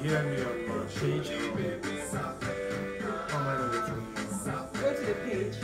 hear me on my page. How am I not getting you? Go to the page.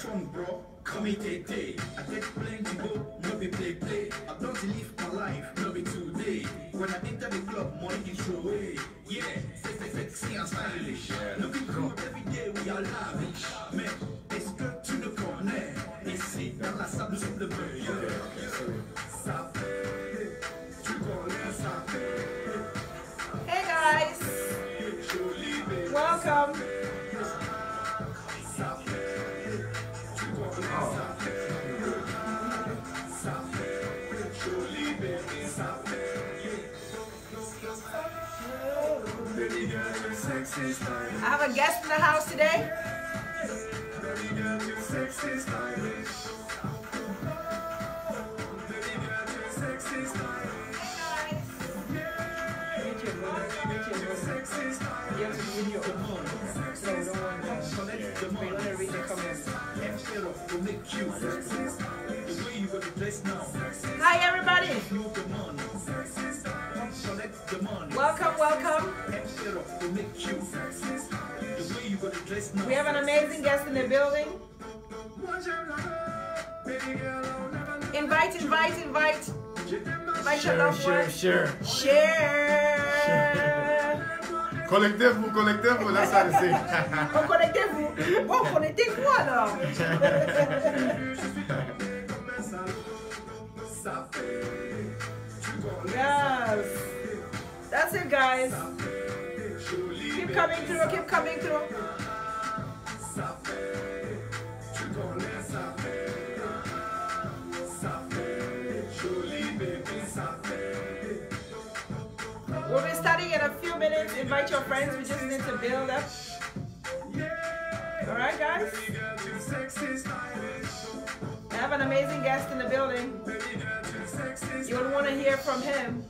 On the bro, come and take day. I get plenty go, no be play. I don't live my life, no be today. When I enter the club, money is throw away. Yeah, sexy and stylish. Looking good every day, we are lavish. Man, it's good to the corner. It's sick, dans la sable sur le beurre. Ça fait, tu connais ça fait. Hey guys, welcome. I have a guest in the house today. Hi everybody. Welcome, welcome. We have an amazing guest in the building. Invite. Invite your loved ones. Share. Connectez-vous, là ça le sait. Oh, connectez-vous. Bon, connectez-vous alors. Yes. That's it, guys. Keep coming through. We'll be starting in a few minutes. Invite your friends. We just need to build up. All right, guys. I have an amazing guest in the building. You would want to hear from him.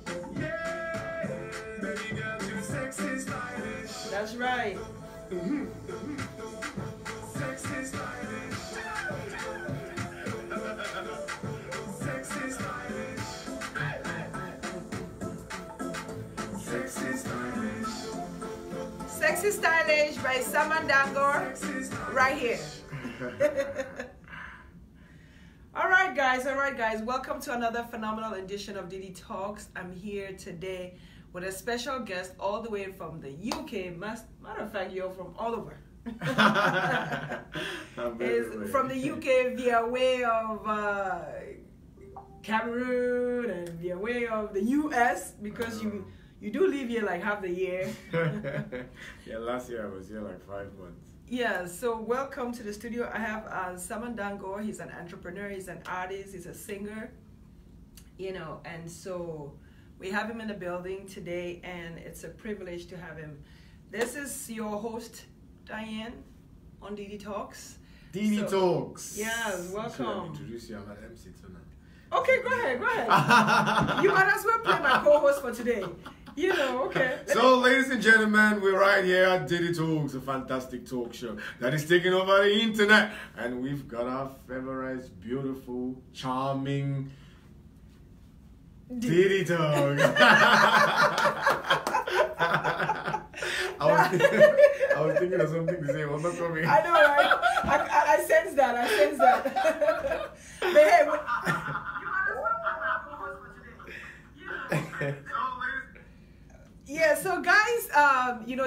That's right. Sexy Stylish by Sama Ndango, right here. All right, guys. Welcome to another phenomenal edition of Didi Talks. I'm here today with a special guest all the way from the UK. Matter of fact, you're from all over. Is from the UK via way of Cameroon and via way of the US because you do live here like half the year. Yeah, last year I was here like 5 months. Yeah, so welcome to the studio. I have Sama Ndango. He's an entrepreneur, he's an artist, he's a singer, and so we have him in the building today, and it's a privilege to have him. This is your host, Diane, on Didi Talks. Didi Talks. Yes, welcome. Introduce you, I'm an MC tonight. Okay, go ahead. You might as well play my co-host for today. Okay. So, ladies and gentlemen, we're right here at Didi Talks, a fantastic talk show that is taking over the internet. And we've got our favorite, beautiful, charming Didi Talks. I was thinking of something to say, well, not coming. I know, right? I sense that. But hey, yeah, so guys,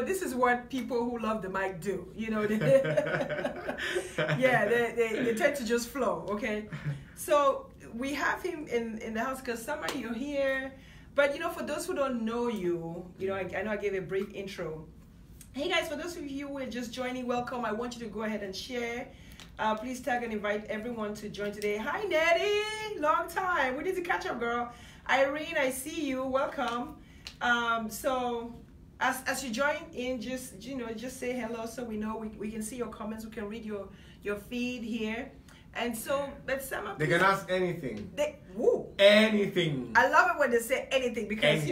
this is what people who love the mic do. They tend to just flow, okay? So we have him in the house because Summer, you're here. But, for those who don't know you, I know I gave a brief intro. Hey guys, for those of you who are just joining, welcome. I want you to go ahead and share. Please tag and invite everyone to join today. Hi, Nettie. Long time. We need to catch up, girl. Irene, I see you. Welcome. So as you join in, just say hello so we know we can see your comments. We can read your feed here. And so let's sum up. They can ask anything. Anything. I love it when they say anything because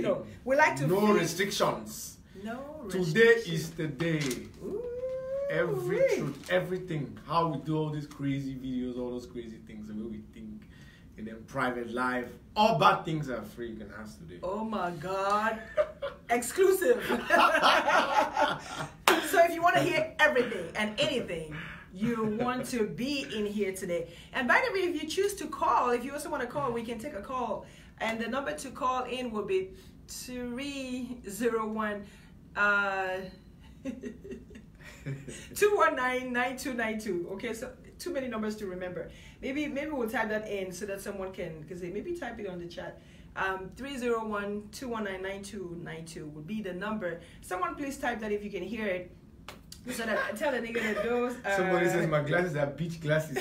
we like to. No restrictions. No restrictions. Today is the day. Ooh. every Ooh-wee. truth, everything. How we do all these crazy videos, all those crazy things, the way we think in their private life. All bad things are free. You can ask today. Oh my God. Exclusive. So if you want to hear everything and anything, you want to be in here today. And by the way, if you choose to call, if you also want to call, we can take a call. And the number to call in will be 301 219-9292. Okay, so too many numbers to remember. Maybe we'll type that in so that someone can, because maybe type it on the chat. 301-219-9292 would be the number. Someone please type that if you can hear it, so that I tell the nigga that those. Somebody says my glasses are beach glasses.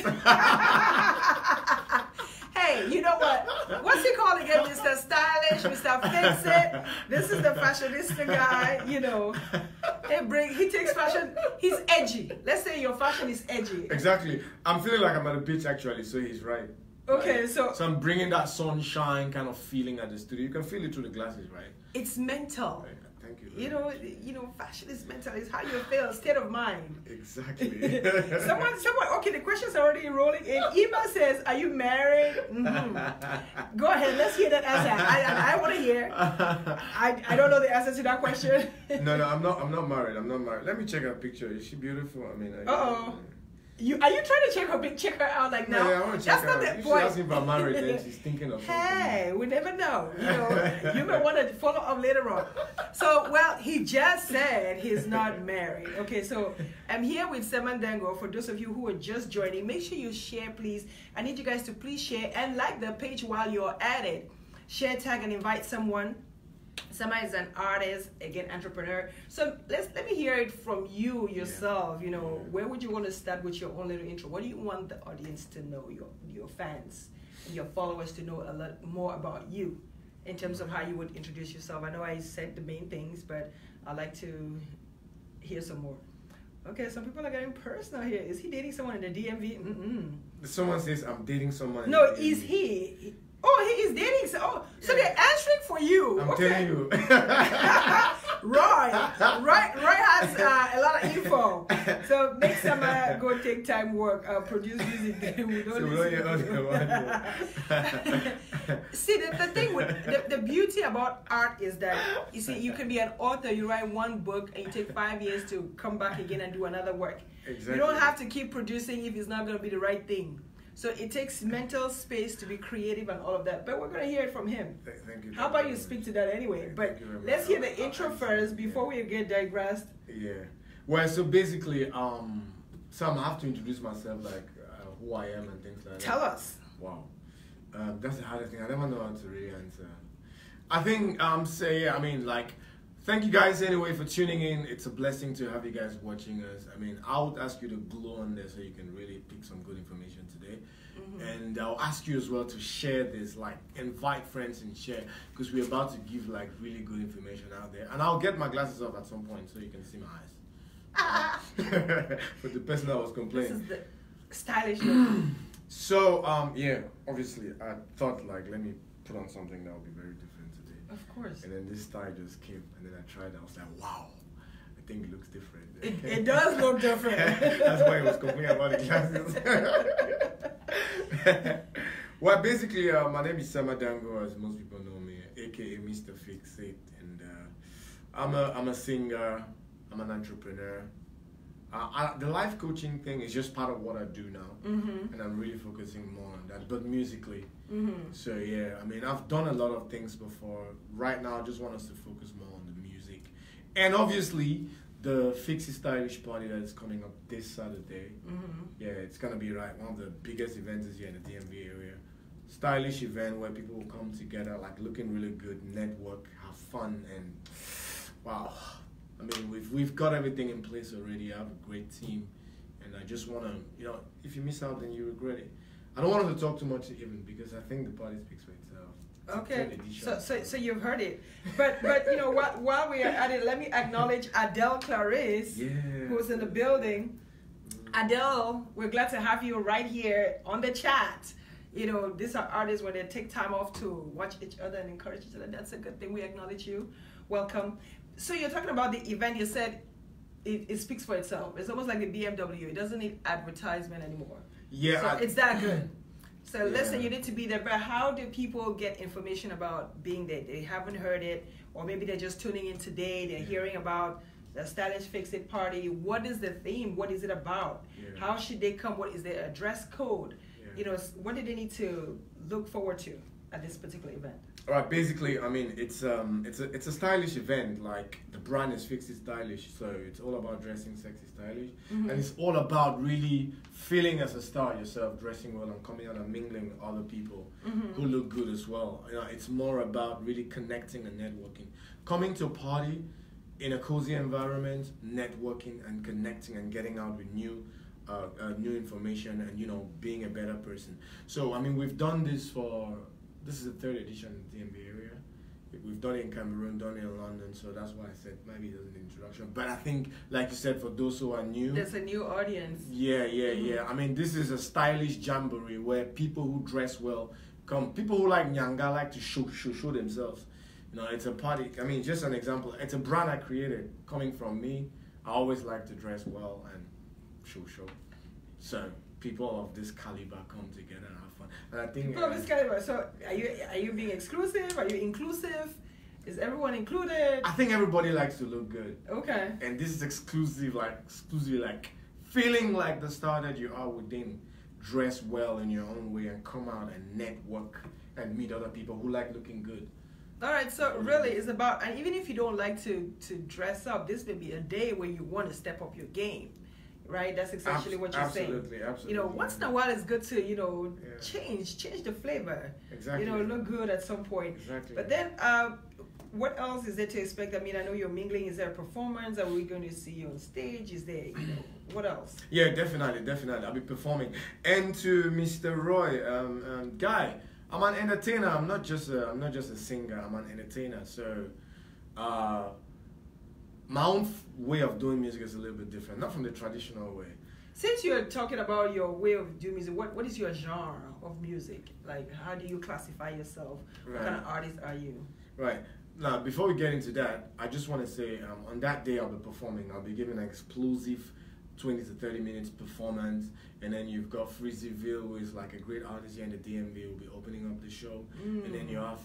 Hey, you know what? What's he called again? Mr. Stylish, Mr. Fix It. This is the fashionista guy, you know. He takes fashion, he's edgy. Let's say your fashion is edgy. Exactly. I'm feeling like I'm at the beach actually, so he's right. Okay, right? so I'm bringing that sunshine kind of feeling at the studio. You can feel it through the glasses, right? it's mental. Right. Thank you. You know, fashion is mental. It's how you feel, state of mind. Exactly. someone. Okay, the questions are already rolling in. Ema says, "Are you married?" Mm-hmm. Go ahead. Let's hear that answer. I want to hear. I don't know the answer to that question. No, I'm not married. I'm not married. Let me check her picture. Is she beautiful? I mean. Uh-oh. Are you trying to check her out like now? Yeah, I want to check That's her not out. the If point. she asks me if I'm married, then she's thinking of something. Hey, we never know. You know, you may want to follow up later on. So, well, he just said he's not married. Okay, so I'm here with Sama Ndango. For those of you who are just joining, make sure you share, please. I need you guys to please share and like the page while you're at it. Share, tag, and invite someone. Sama is an artist, again, entrepreneur. So let me hear it from you yourself. You know, where would you want to start with your own little intro? What do you want the audience to know, your fans, your followers to know a lot more about you in terms of how you would introduce yourself? I know I said the main things, but I'd like to hear some more. Okay, some people are getting personal here. Is he dating someone in the DMV? Mm-mm. Someone says I'm dating someone. No, is he? Oh, he is dating. So they're answering for you. I'm telling you. Roy has a lot of info. So next time I go take time work, produce music, then we don't See, the thing with the beauty about art is that you see, you can be an author. You write one book and you take 5 years to come back again and do another work. Exactly. You don't have to keep producing if it's not going to be the right thing. So it takes mental space to be creative and all of that. But we're going to hear it from him. Thank you. How about you speak to that anyway? But let's hear the intro first before we get digressed. Yeah. Well, so basically, Sam, I have to introduce myself, like who I am and things like that. Tell us. Wow. That's the hardest thing. I never know how to really answer. I think, thank you guys anyway for tuning in. It's a blessing to have you guys watching us. I mean, I would ask you to glow on there so you can really pick some good information today. Mm-hmm. And I'll ask you as well to share this, like invite friends and share, because we're about to give like really good information out there. And I'll get my glasses off at some point so you can see my eyes. For the person that was complaining. This is the stylish look. So, obviously I thought like, let me put on something that will be very different today. Of course. And then this style just came, and then I tried it. I was like, wow, I think it looks different. It does look different. That's why he was complaining about the glasses. Well, basically, my name is Sama Ndango, as most people know me, aka Mr. Fix It, and I'm a singer. I'm an entrepreneur. The life coaching thing is just part of what I do now, and I'm really focusing more on that, but musically. So yeah, I mean, I've done a lot of things before. Right now, I just want us to focus more on the music, and obviously the Fix It Stylish party that is coming up this Saturday. Yeah, it's gonna be one of the biggest events is here in the DMV area. Stylish event where people will come together, like looking really good, network, have fun, and wow. I mean, we've got everything in place already. I have a great team, and I just want to, if you miss out, then you regret it. I don't want to talk too much even because I think the party speaks for itself. Okay, so you've heard it, but while we are at it, let me acknowledge Adele Clarice, who's in the building. Adele, we're glad to have you right here on the chat. These are artists where they take time off to watch each other and encourage each other. That's a good thing. We acknowledge you. Welcome. So you're talking about the event. You said it speaks for itself. It's almost like the BMW. It doesn't need advertisement anymore. Yeah, So it's that good. So Yeah. listen, you need to be there. But how do people get information about being there? They haven't heard it, or maybe they're just tuning in today. They're hearing about the Stylish Fix It party. What is the theme? What is it about? Yeah. How should they come? What is their dress code? Yeah. You know, what do they need to look forward to at this particular event? All right, basically, I mean, it's a stylish event. Like, the brand is Fix It Stylish, so it's all about dressing sexy stylish, Mhm. and it's all about really feeling as a star yourself, dressing well, and coming out and mingling with other people Mhm. who look good as well. You know, it's more about really connecting and networking. Coming to a party in a cozy environment, networking and connecting and getting out with new information and, you know, being a better person. So, I mean, we've done this this is the third edition in the DMV area. We've done it in Cameroon, done it in London, so that's why I said maybe there's an introduction. But I think, like you said, for those who are new, There's a new audience. yeah. I mean, this is a stylish jamboree where people who dress well come. People who like Nyanga like to show themselves. You know, it's a party. I mean, just an example. It's a brand I created. Coming from me, I always like to dress well and show. So people of this caliber come together and have fun. And I think People of this caliber. So are you being exclusive? Are you inclusive? Is everyone included? I think everybody likes to look good. Okay. And this is exclusive, like feeling like the star that you are within. Dress well in your own way and come out and network and meet other people who like looking good. All right, so really it's about, and even if you don't like to dress up, this may be a day where you want to step up your game, right? That's essentially what you're saying. Absolutely. You know, once in a while it's good to, you know, Yeah. change the flavor. Exactly. You know, look good at some point. Exactly. But then, what else is there to expect? I mean, I know you're mingling. Is there a performance? Are we going to see you on stage? Is there, you know, what else? Yeah, definitely. I'll be performing. And to Mr. Roy, Guy, I'm an entertainer. I'm not just a singer. I'm an entertainer. So, my own way of doing music is a little bit different, not from the traditional way. Since you're talking about your way of doing music, what is your genre of music? Like, how do you classify yourself? What Right. kind of artist are you? Right. Now, before we get into that, I just want to say on that day I'll be performing. I'll be giving an explosive 20 to 30 minutes performance. And then you've got Freezyville, who is like a great artist here in the DMV, who will be opening up the show. And then you have...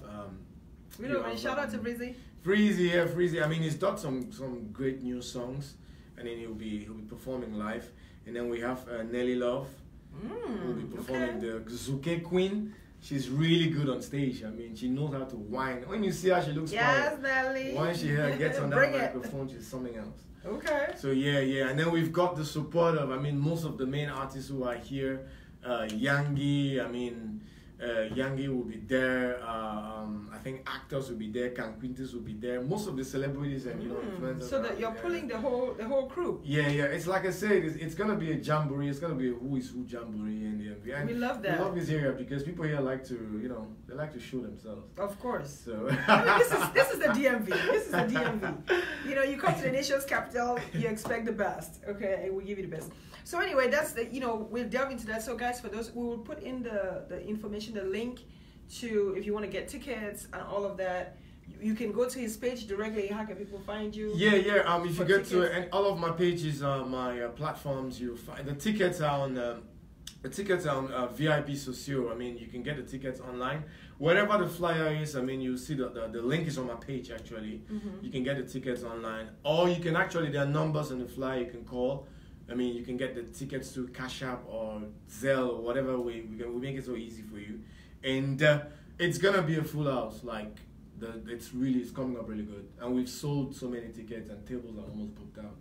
and shout out to Breezy. Freezy. I mean, he's got some great new songs. And then he'll be performing live. And then we have Nelly Love, who will be performing the Zuke Queen. She's really good on stage. I mean, she knows how to whine. When you see her, she looks Yes, fine. Nelly. Once she gets on that Bring it. microphone, she's something else. Okay. So yeah. And then we've got the support of, I mean, most of the main artists who are here. Yangi, I mean, Yangi will be there. I think actors will be there. Canquintis will be there. Most of the celebrities and, you know, influencers. So that you're pulling the whole crew. Yeah. It's like I said, it's gonna be a jamboree. It's gonna be a who is who jamboree in the MV. And We love that. We love this area because people here like to, you know, they like to show themselves. Of course. So I mean, this is the DMV. This is the DMV. You know, you come to the nation's capital, you expect the best. Okay, and we give you the best. So anyway, that's the, you know, we'll delve into that. So guys, for those, we will put in the information, the link to, if you want to get tickets and all of that. You can go to his page directly. How can people find you? Yeah. If you get to tickets? and all of my pages, my platforms, you'll find the tickets are on VIP Socio. I mean, you can get the tickets online. Wherever the flyer is, I mean, you'll see the link is on my page actually. You can get the tickets online, or you can actually, there are numbers on the flyer you can call. I mean, you can get the tickets to Cash App or Zelle or whatever way. We make it so easy for you, and it's gonna be a full house. Like it's coming up really good, and we've sold so many tickets and tables are almost booked out.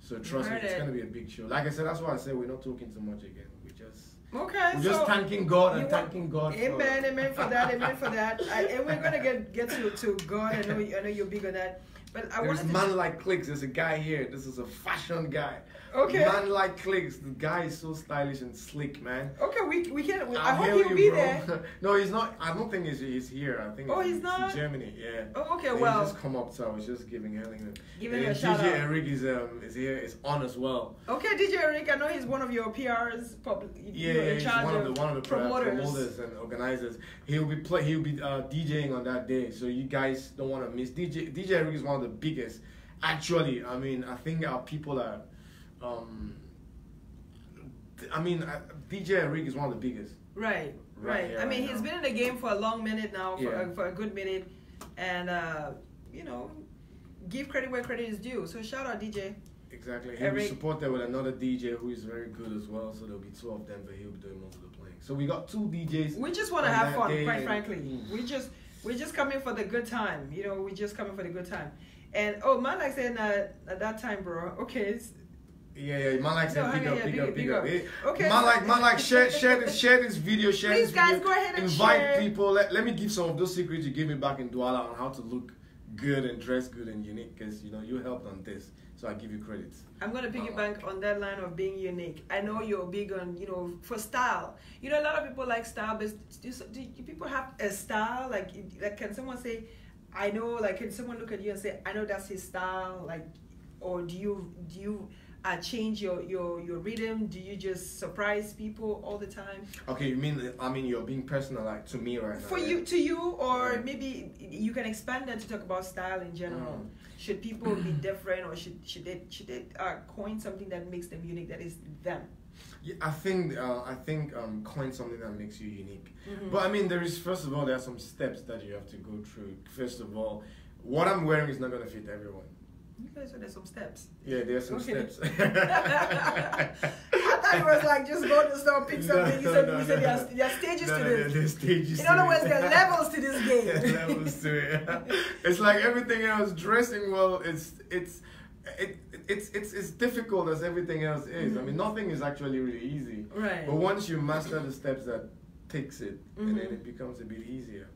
So trust me, it's gonna be a big show. Like I said, that's why I said we're not talking too much again. We're just thanking God and thanking God. Amen for that. And we're gonna get to God. I know you're big on that. But there's Man Like Clicks. There's a guy here. This is a fashion guy. Okay. Man Like Clicks. The guy is so stylish and slick, man. Okay, we can. I hope he'll be there. No, he's not. I don't think he's here. I think he's not? in Germany. Yeah. Oh, okay. And well, he just come up, so I was just giving him a shout out. DJ Eric is here. Is on as well. Okay, DJ Eric. I know he's one of your PRs. He's one of the promoters and organizers. He'll be DJing on that day, so you guys don't want to miss. DJ Eric is one of the biggest Actually, I mean, I think our people are. DJ Rick is one of the biggest. Right. Yeah, I mean, right he's now. been in the game for a long minute now, Yeah. for a good minute, and you know, give credit where credit is due. So shout out DJ. Exactly. He'll be supported with another DJ who is very good as well. So there'll be two of them, but he'll be doing most of the playing. So we got two DJs. We just want to on have that fun, day, quite and- frankly. We're just coming for the good time. You know, we're just coming for the good time. And oh, man, like saying at that time, bro. Okay. Yeah, man like said big up. Okay. Man like share this video, Please, guys, go ahead and invite share. people. Let me give some of those secrets you gave me back in Douala on how to look good and dress good and unique, because you know you helped on this, so I give you credits. I'm gonna piggyback on that line of being unique. I know you're big on, you know, for style. You know, a lot of people like style, but do people have a style? Like, can someone say, I know? Like, can someone look at you and say, I know that's his style? Like, or do you change your rhythm? Do you just surprise people all the time? Okay, you mean you're being personal, like to me right now? For right? you, or Yeah. maybe you can expand that to talk about style in general. Should people be different, or should they coin something that makes them unique, that is them? Yeah, I think coin something that makes you unique. Mm-hmm. But I mean, there are some steps that you have to go through. First of all, what I'm wearing is not gonna fit everyone. Okay, so there's some steps. Yeah, there's some Okay. steps. I thought it was like just go to the store, pick something. You said there are stages to this. There's stages. In other words, to there are levels to this game. it. Levels to it. It's like everything else. Dressing well, it's difficult as everything else is. I mean, nothing is actually really easy. Right. But once you master the steps that takes it, and then it becomes a bit easier.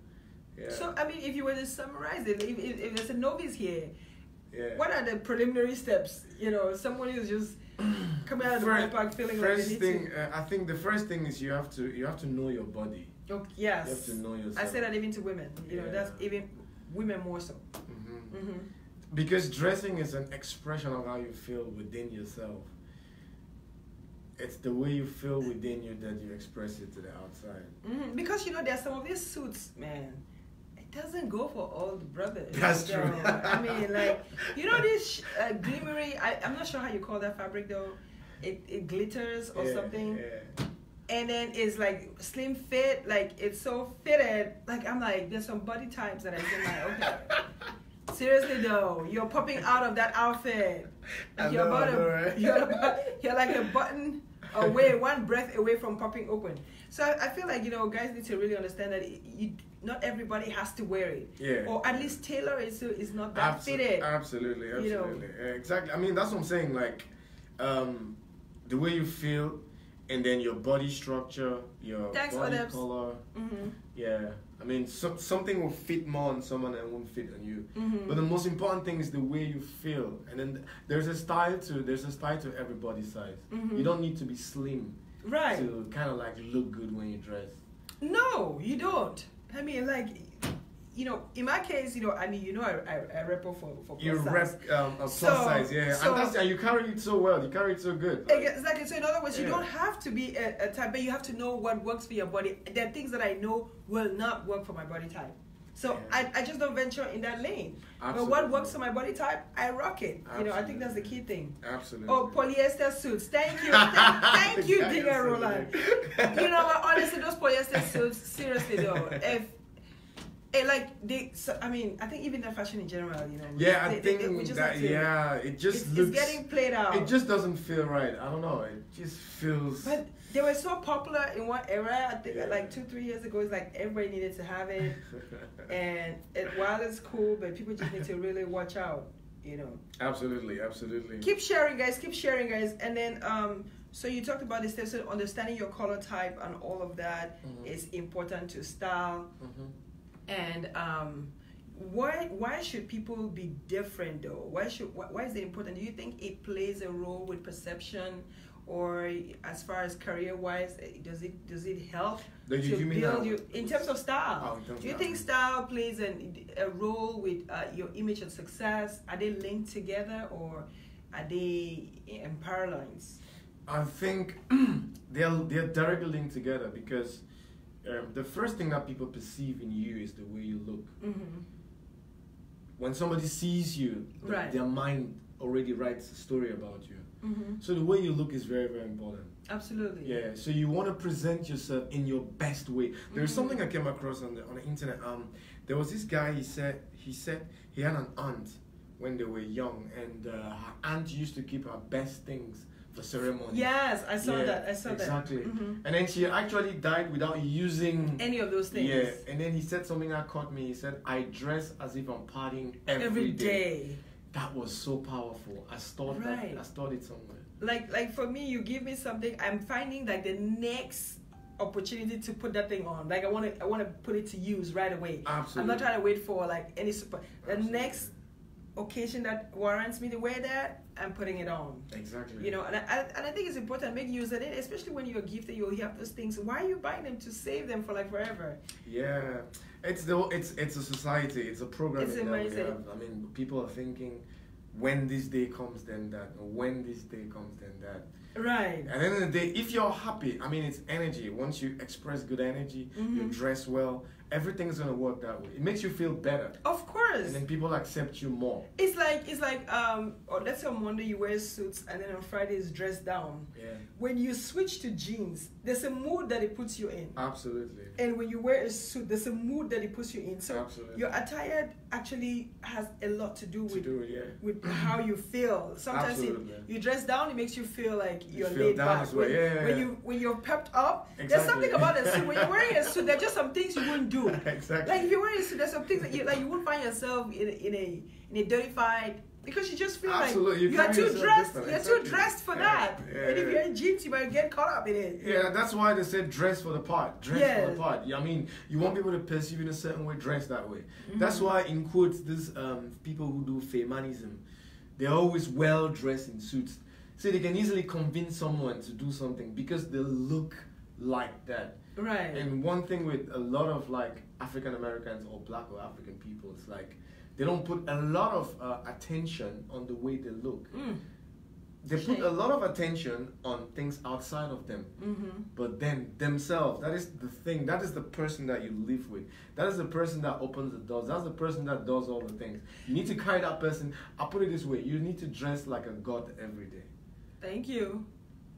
Yeah. So, I mean, if you were to summarize it, if there's a novice here, Yeah. what are the preliminary steps? You know, someone who's just coming out of the ballpark feeling like they need to. I think the first thing is you have to know your body. Oh, yes. You have to know yourself. I say that even to women. You know, Yeah. that's even women more so. Because dressing is an expression of how you feel within yourself. It's the way you feel within you that you express it to the outside. Because, you know, there's some of these suits, man. It doesn't go for all the brothers. That's so, true. I mean, like, you know, this glimmery, I'm not sure how you call that fabric though. It glitters or something. Yeah. And then it's like slim fit, like it's so fitted. Like, I'm like, there's some body types that I feel like, okay. Seriously though, you're popping out of that outfit. You're like a button away, one breath away from popping open. So I feel like, you know, guys need to really understand that not everybody has to wear it. Yeah. Or at least tailor it so it's not that fitted. Absolutely. You know. Exactly. I mean, that's what I'm saying. Like, the way you feel, and then your body structure, your body color. Yeah. I mean, something will fit more on someone and won't fit on you. But the most important thing is the way you feel. And then there's a style to every body size. You don't need to be slim to kind of like look good when you dress. No, you don't. I mean, like, you know, in my case, you know, I mean, you know, I rep for plus you size. rep plus size, yeah. And you carry it so well. You carry it so good. Like, exactly. So in other words, you don't have to be a type, but you have to know what works for your body. There are things that I know will not work for my body type. So I just don't venture in that lane. Absolutely. But what works for my body type, I rock it. You know, I think that's the key thing. Absolutely. Oh, polyester suits. Thank you. Thank you, Diane Roland. You know what? Honestly, those polyester suits, seriously though, I mean, I think even the fashion in general, you know. Yeah, I think it just looks. It's getting played out. It just doesn't feel right. I don't know. It just feels. But they were so popular in one era. I think like 2-3 years ago, it's like everybody needed to have it. And while it's cool, but people just need to really watch out, you know. Absolutely. Keep sharing, guys. And then, so you talked about the steps of understanding your color type and all of that is important to style. And why should people be different though? Why is it important? Do you think it plays a role with perception, or as far as career wise, does it help to build you in terms of style? Do you think style plays a role with your image and success? Are they linked together, or are they in parallel lines? I think they're directly linked together, because the first thing that people perceive in you is the way you look. when somebody sees you, Right. their mind already writes a story about you. Mm-hmm. So the way you look is very, very important. Absolutely. Yeah. So you want to present yourself in your best way. There's something I came across on the internet. There was this guy. He said he had an aunt when they were young, and her aunt used to keep her best things for ceremony. Yes, I saw Yeah, that. I saw exactly. that. Mm-hmm. And then she actually died without using Any of those things. Yeah. And then he said something that caught me. He said, "I dress as if I'm partying Every day. That was so powerful. I stored Right. that. I stored it somewhere. Like for me, you give me something, I'm finding like the next opportunity to put that thing on. Like I want to put it to use right away. Absolutely. I'm not trying to wait for like any support. The Absolutely. next occasion that warrants me to wear that, I'm putting it on. Exactly. You know, and I think it's important to make use of it, especially when you're gifted. You have those things. Why are you buying them? To save them for like forever. Yeah, it's a society. It's a program It's that we amazing. have. I mean, people are thinking, when this day comes, then that. Or when this day comes, then that. Right. At the end of the day, if you're happy, I mean, it's energy. Once you express good energy, you dress well, everything's gonna work that way. It makes you feel better, Of course. and then people accept you more. It's like or let's say on Monday you wear suits and then on Friday is dressed down. Yeah, When you switch to jeans, there's a mood that it puts you in. absolutely. And when you wear a suit, there's a mood that it puts you in. So Absolutely. your attire actually has a lot to do with Yeah. with how you feel. Sometimes Absolutely. you dress down, it makes you feel like you're feel laid down back. as well. Yeah. When you're pepped up, there's Exactly. something about a suit. When you're wearing a suit, there's just some things you wouldn't do. Exactly. Like if you're wearing a suit, there's some things that you wouldn't find yourself in a dirty-fied, because you just feel Absolutely. like you're carry too yourself dressed. different. You're too Exactly. dressed for Yeah. that. Yeah, And if yeah. you're in jeans, you might get caught up in it. Yeah, that's why they said dress for the part. Dress Yeah. for the part. Yeah, I mean, you want people to perceive you in a certain way, dress that way. Mm-hmm. That's why, in quotes, these people who do femanism, they're always well dressed in suits. So they can easily convince someone to do something because they look like that. Right. And one thing with a lot of like African Americans or black or African people, it's like they don't put a lot of attention on the way they look. They put Shame. a lot of attention on things outside of them. But then themselves, that is the thing, that is the person that you live with. That is the person that opens the doors. That's the person that does all the things. You need to carry that person. I'll put it this way, you need to dress like a god every day. Thank you.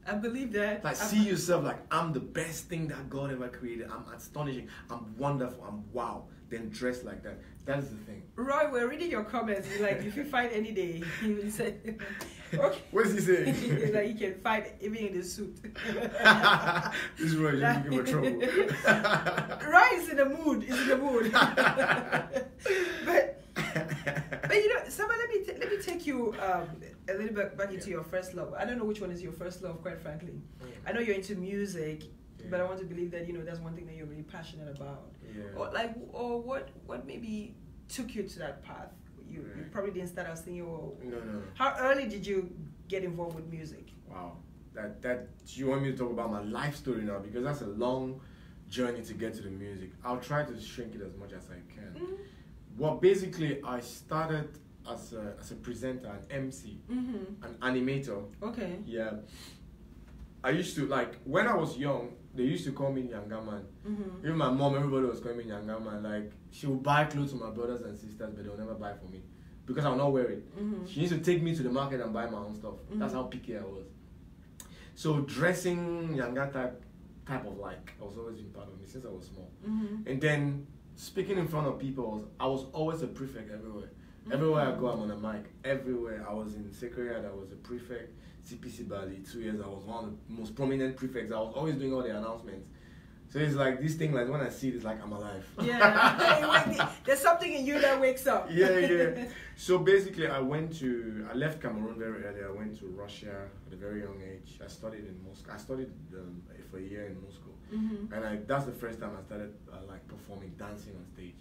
I believe that. Like see yourself like, I'm the best thing that God ever created. I'm astonishing. I'm wonderful. I'm wow. Then dress like that. That is the thing. Roy, we're reading your comments. He's like, if you fight any day, he will say, okay. What is he saying? He's like, he can fight even in the suit. This is Roy just looking for trouble. Roy is in the mood. He's in the mood. but you know, Sama, let me take you a little bit back into your first love. I don't know which one is your first love, quite frankly. I know you're into music, but I want to believe that, you know, that's one thing that you're really passionate about. Yeah. Or what maybe took you to that path? You probably didn't start out singing. Or No. how early did you get involved with music? Wow. That you want me to talk about my life story now, because that's a long journey to get to the music. I'll try to shrink it as much as I can. Well, basically, I started as a presenter, an MC, an animator. Okay. Yeah. I used to, like, when I was young, they used to call me younger man. Even my mom, everybody was calling me younger man. Like, she would buy clothes for my brothers and sisters, but they'll never buy for me because I'll not wear it. She used to take me to the market and buy my own stuff. That's how picky I was. So dressing younger type of like, I was always been part of me since I was small. And then speaking in front of people, I was always a prefect everywhere. Everywhere I go, I'm on a mic. Everywhere. I was in Secretariat, I was a prefect. CPC Bali, 2 years, I was one of the most prominent prefects. I was always doing all the announcements. So it's like this thing, like when I see it, it's like I'm alive. Yeah. There's something in you that wakes up. Yeah. So basically, I left Cameroon very early. I went to Russia at a very young age. I studied in Moscow. I studied for a year in Moscow. And that's the first time I started like performing, dancing on stage.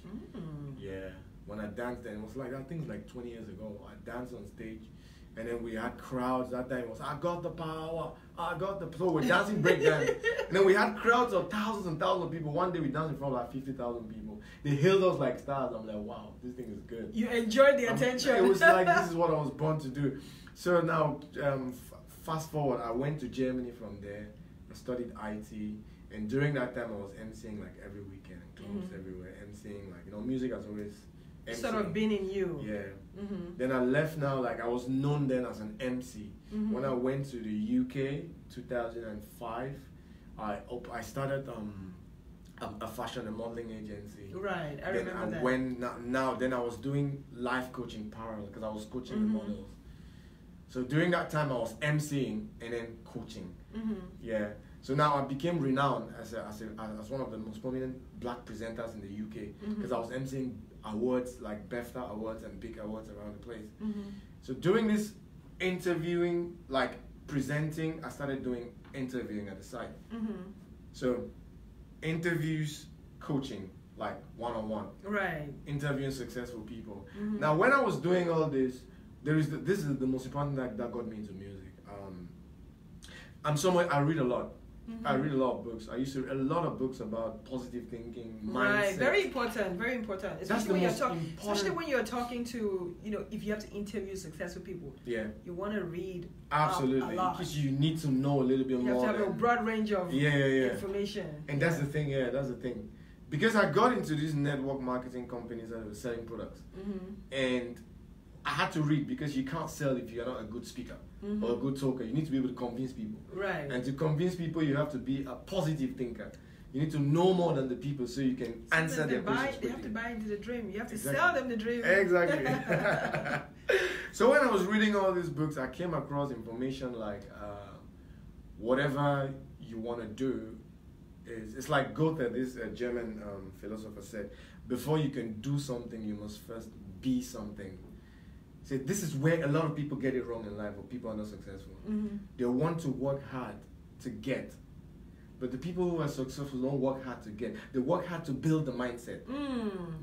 Yeah. When I danced then, it was like, I think it was like 20 years ago. I danced on stage. And then we had crowds. That time it was, I got the power, I got the... So we're dancing breakdance. And then we had crowds of thousands and thousands of people. One day we danced in front of like 50,000 people. They hailed us like stars. I'm like, wow, this thing is good. You enjoyed the attention. It was like, this is what I was born to do. So now, fast forward, I went to Germany from there. I studied IT. And during that time, I was emceeing like every weekend, clubs everywhere, emceeing, like, you know, music has always Sort of been in you. Yeah. Then I left now, like I was known then as an MC. When I went to the UK, 2005, I started a fashion and modeling agency. Right, I remember that. Then I was doing life coaching parallel because I was coaching the models. So during that time I was MCing and then coaching. Yeah. So now I became renowned as one of the most prominent black presenters in the UK because I was MCing awards like BEFTA awards and big awards around the place. So during this interviewing, like presenting, I started doing interviewing at the site. So interviews, coaching, like one-on-one. Right. Interviewing successful people. Now when I was doing all this, this is the most important thing that got me into music. I read a lot. I read a lot of books. I used to read a lot of books about positive thinking, mindset. Right, very important, very important. Especially when you're talking to, if you have to interview successful people. Yeah. You want to read absolutely a lot. Because you need to know a little bit more. You have to have a broad range of information. And that's the thing, that's the thing. Because I got into these network marketing companies that were selling products. And I had to read because you can't sell if you're not a good speaker or a good talker. You need to be able to convince people. Right. And to convince people, you have to be a positive thinker. You need to know more than the people so you can answer their questions. They have to buy into the dream. You have to sell them the dream. Exactly. So when I was reading all these books, I came across information like whatever you want to do it's like Goethe, this German philosopher, said, before you can do something, you must first be something. See, this is where a lot of people get it wrong in life, or people are not successful. They want to work hard to get, but the people who are successful don't work hard to get. They work hard to build the mindset.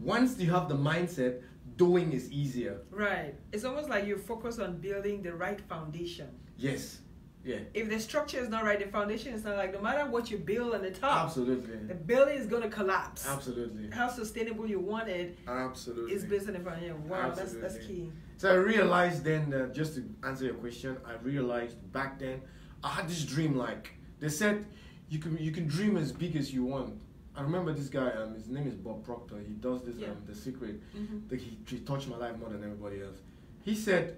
Once you have the mindset, doing is easier. Right. It's almost like you focus on building the right foundation. Yes. Yeah. If the structure is not right, the foundation is not like, no matter what you build on the top, absolutely, the building is going to collapse. Absolutely. How sustainable you want it, absolutely, is based on the foundation. Wow, that's key. So I realized then, just to answer your question, I realized back then I had this dream. Like they said, you can dream as big as you want. I remember this guy. His name is Bob Proctor. He does this. The Secret. He touched my life more than everybody else. He said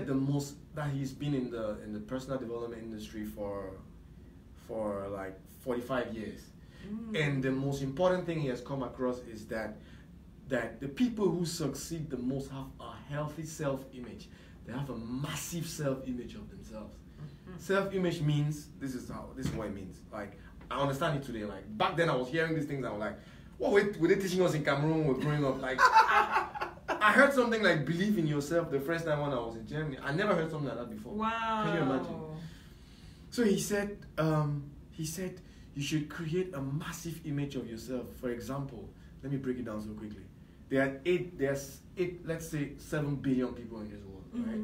the most that he's been in the personal development industry for like 45 years. And the most important thing he has come across is that the people who succeed the most have a healthy self-image. They have a massive self-image of themselves. Self-image means, this is what it means. Like, I understand it today. Like, back then I was hearing these things, I was like, what were they teaching us in Cameroon when we were growing up? Like, I heard something like believe in yourself the first time when I was in Germany. I never heard something like that before. Wow. Can you imagine? So he said you should create a massive image of yourself. For example, let me break it down so quickly. There's eight, let's say 7 billion people in this world, right?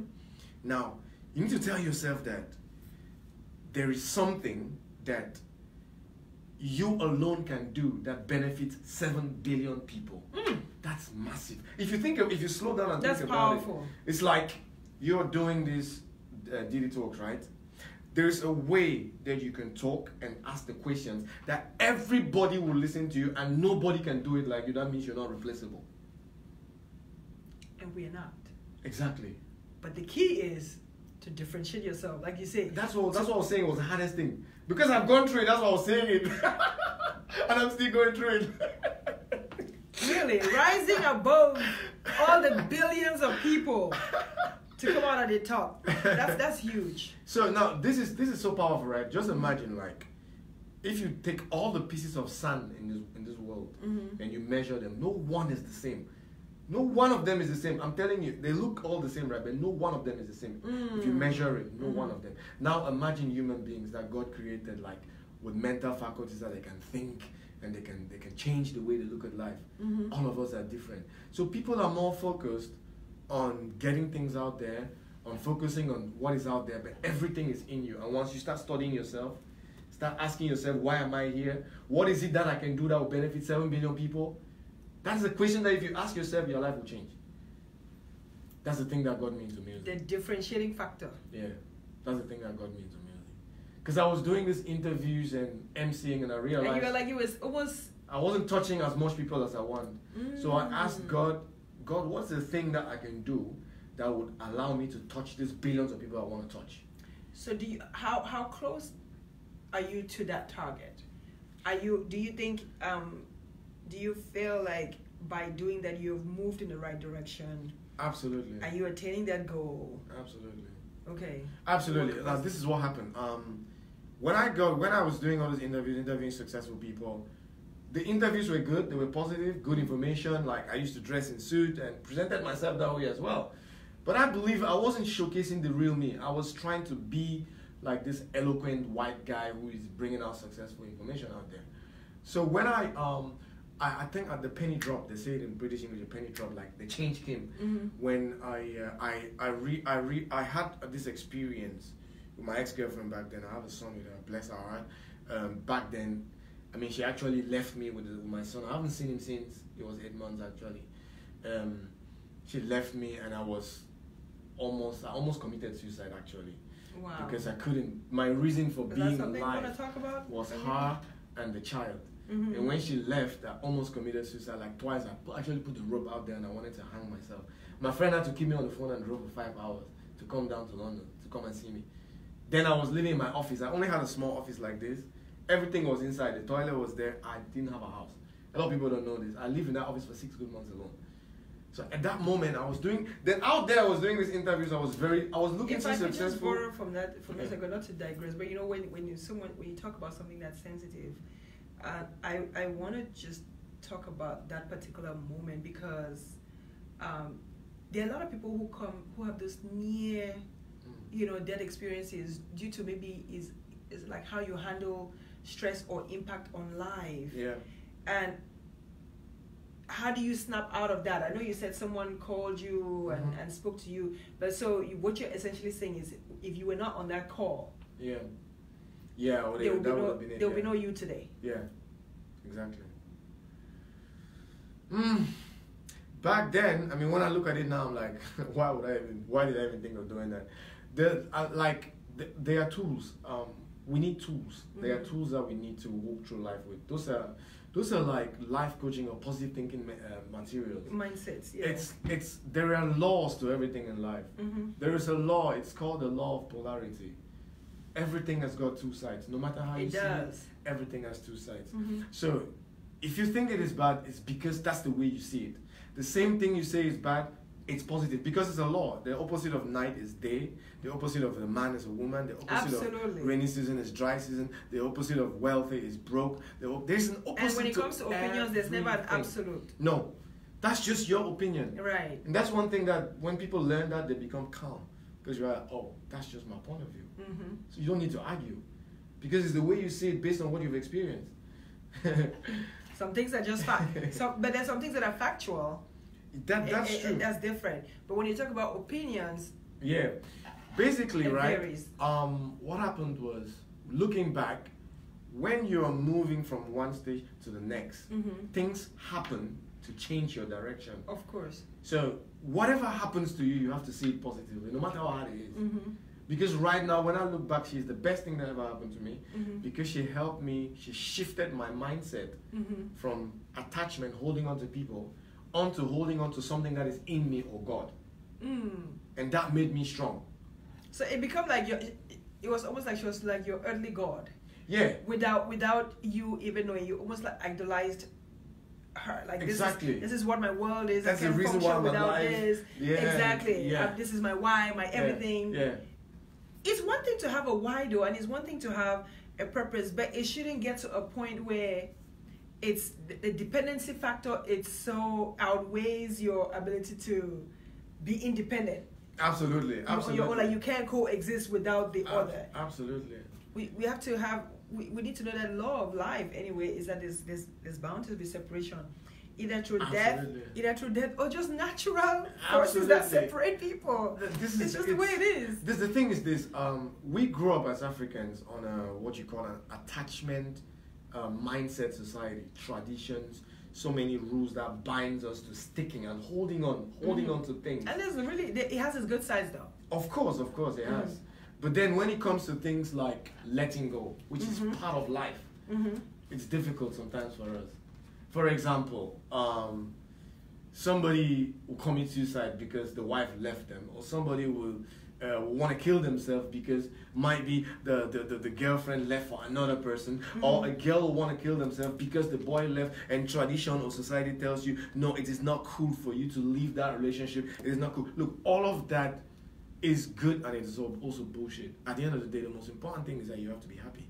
Now, you need to tell yourself that there is something that you alone can do that benefits 7 billion people. That's massive. If you slow down and think about it, it's like you're doing this DD Talks, right? There's a way that you can talk and ask the questions that everybody will listen to you, and nobody can do it like you. That means you're not replaceable. And we're not. Exactly. But the key is to differentiate yourself, like you say. That's what I was saying was the hardest thing. Because I've gone through it, that's why I was saying it. And I'm still going through it. Really, rising above all the billions of people to come out at the top. That's huge. So now this is so powerful, right? Just imagine, like, if you take all the pieces of sand in this world and you measure them, no one is the same. No one of them is the same. I'm telling you, they look all the same, right? But no one of them is the same. If you measure it, no one of them. Now imagine human beings that God created, like, with mental faculties that they can think and they can change the way they look at life. All of us are different. So people are more focused on getting things out there, on focusing on what is out there, but everything is in you. And once you start studying yourself, start asking yourself, why am I here? What is it that I can do that will benefit 7 billion people? That's a question that if you ask yourself, your life will change. That's the thing that got me into music. The differentiating factor. Yeah, that's the thing that got me into music. Because I was doing these interviews and MCing, and I realized... And you were like, it was almost I wasn't touching as much people as I want. So I asked God, what's the thing that I can do that would allow me to touch these billions of people I want to touch? So how close are you to that target? Do you feel like by doing that you've moved in the right direction? Absolutely. Are you attaining that goal? Absolutely. Okay. Absolutely. Now, this is what happened. When I was doing all these interviews, interviewing successful people, the interviews were good. They were positive, good information. Like, I used to dress in suit and presented myself that way as well. But I believe I wasn't showcasing the real me. I was trying to be like this eloquent white guy who is bringing out successful information out there. So when I think at the penny drop, they say it in British English, the penny drop, like the change came when I had this experience with my ex-girlfriend back then. I have a son with her, bless her heart. Back then, I mean, she actually left me with my son. I haven't seen him since. It was 8 months actually. She left me, and I almost committed suicide actually. Wow. Because I couldn't. My reason for being alive you want to talk about? Was her and the child. And when she left, I almost committed suicide like twice. I actually put the rope out there and I wanted to hang myself. My friend had to keep me on the phone and drove for 5 hours to come down to London to come and see me. Then I was living in my office. I only had a small office like this. Everything was inside. The toilet was there. I didn't have a house. A lot of people don't know this. I lived in that office for 6 good months alone. So at that moment, I was doing these interviews. I was looking so successful. Just borrow from that for a second, not to digress, but you know, when you talk about something that's sensitive, I want to just talk about that particular moment because there are a lot of people who have this near, death experiences due to maybe is like how you handle stress or impact on life. Yeah. And how do you snap out of that? I know you said someone called you and spoke to you, but so what you're essentially saying is if you were not on that call, there will be no you today. Yeah, exactly. Back then, I mean, when I look at it now, I'm like, why did I even think of doing that? There are tools. We need tools. There are tools that we need to walk through life with. Those are like life coaching or positive thinking materials. Mindsets, yeah. There are laws to everything in life. There is a law. It's called the law of polarity. Everything has got two sides. No matter how you see it, everything has two sides. So if you think it is bad, it's because that's the way you see it. The same thing you say is bad, it's positive because it's a law. The opposite of night is day. The opposite of a man is a woman. The opposite of rainy season is dry season. The opposite of wealthy is broke. There's an opposite. And when it comes to opinions, there's never an absolute. No, that's just your opinion. Right. And that's one thing that when people learn that, they become calm because you're like, oh, that's just my point of view. So you don't need to argue because it's the way you see it based on what you've experienced. Some things are just fact. But there's some things that are factual. That's true. That's different. But when you talk about opinions, basically, right? Varies. What happened was, looking back, when you're moving from one stage to the next, things happen to change your direction. Of course. So whatever happens to you, you have to see it positively, no matter how hard it is. Because right now, when I look back, she's the best thing that ever happened to me because she helped me, she shifted my mindset from attachment, holding on to people, onto holding on to something that is in me or God. And that made me strong. So it became like it was almost like she was like your earthly God. Yeah. Without you even knowing, you almost like idolized her. Like exactly. This is what my world is. That's I can't the reason function why without alive. This. Yeah. Exactly. Yeah. This is my why, my everything. Yeah. It's one thing to have a why though, and it's one thing to have a purpose, but it shouldn't get to a point where it's the dependency factor. It so outweighs your ability to be independent. Absolutely. Like you can't coexist without the other. Absolutely. We have to have. We need to know that law of life anyway is that there's bound to be separation, either through death, or just natural forces that separate people. It's just the way it is. The thing is this: we grew up as Africans on what you call an attachment mindset society, traditions, so many rules that binds us to sticking and holding on to things. And it has its good sides though. Of course, it has. But then when it comes to things like letting go, which is part of life, it's difficult sometimes for us. for example, somebody will commit suicide because the wife left them, or somebody will want to kill themselves because might be the girlfriend left for another person, or a girl will want to kill themselves because the boy left, and tradition or society tells you, no, it is not cool for you to leave that relationship. It is not cool. Look, all of that is good, and it is also bullshit. At the end of the day, the most important thing is that you have to be happy.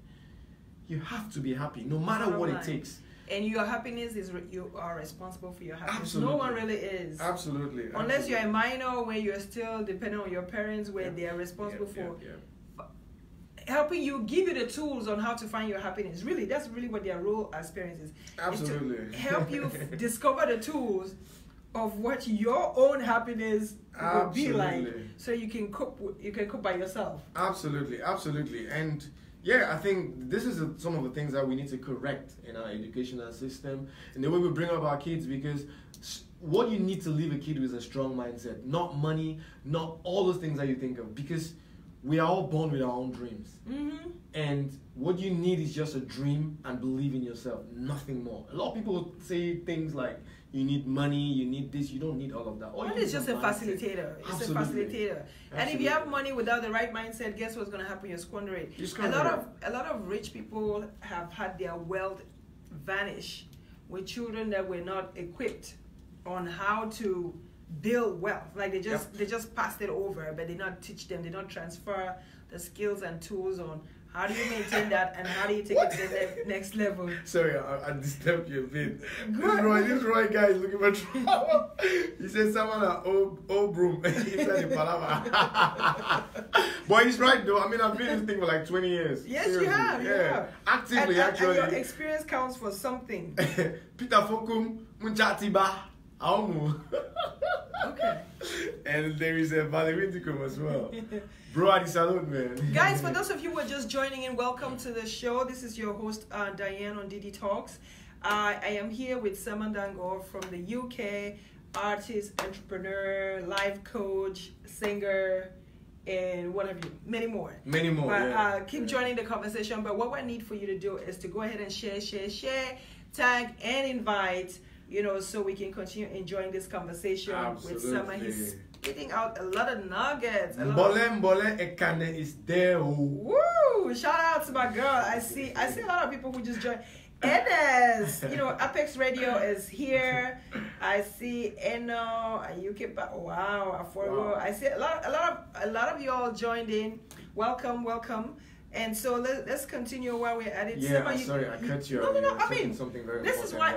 You have to be happy, no matter what it takes. And your happiness is you are responsible for your happiness. Absolutely. No one really is. Absolutely. Unless you're a minor where you're still dependent on your parents, where they are responsible for helping you, give you the tools on how to find your happiness. Really, that's really what their role as parents is. Absolutely. Is to help you discover the tools of what your own happiness will be like, so you can cope. You can cope by yourself. Absolutely, absolutely, and. Yeah, I think this is some of the things that we need to correct in our educational system and the way we bring up our kids, because what you need to leave a kid with is a strong mindset, not money, not all those things that you think of, because we are all born with our own dreams. And what you need is just a dream and believe in yourself, nothing more. A lot of people say things like, you need money, you need this, you don't need all of that. Money is just a facilitator. It's a facilitator. And if you have money without the right mindset, guess what's going to happen? You squander it. A lot of rich people have had their wealth vanish with children that were not equipped on how to build wealth. Like they just passed it over, but they not teach them, they don't transfer the skills and tools on how do you maintain that, and how do you take it to the next level? Sorry, I disturbed you a bit. This Roy guy is looking for trouble. He said someone old broom inside the palava. But he's right though. I mean, I've been in this thing for like 20 years. Yes, seriously. You have. Actively, actually. And your experience counts for something. Peter Fokum, Munchatiba, Aumu. Okay. And there is a Valerinicum as well. Bro, I salute, man. Guys, for those of you who are just joining in, welcome to the show. This is your host, Diane on DD Talks. I am here with Sama Ndango from the UK, artist, entrepreneur, life coach, singer, and what have you, many more. Many more, but, keep joining the conversation. But what I need for you to do is to go ahead and share, tag, and invite, so we can continue enjoying this conversation. Absolutely. With Sama. He's spitting out a lot of nuggets. Mbole Ekane is there. Woo! Shout out to my girl. I see a lot of people who just joined. Enes, Apex Radio is here. I see Eno, UK. Wow, Aforo. I see a lot of you all joined in. Welcome. And so let's continue while we're at it. Yeah, sorry, I cut you. No. I mean, something very this is why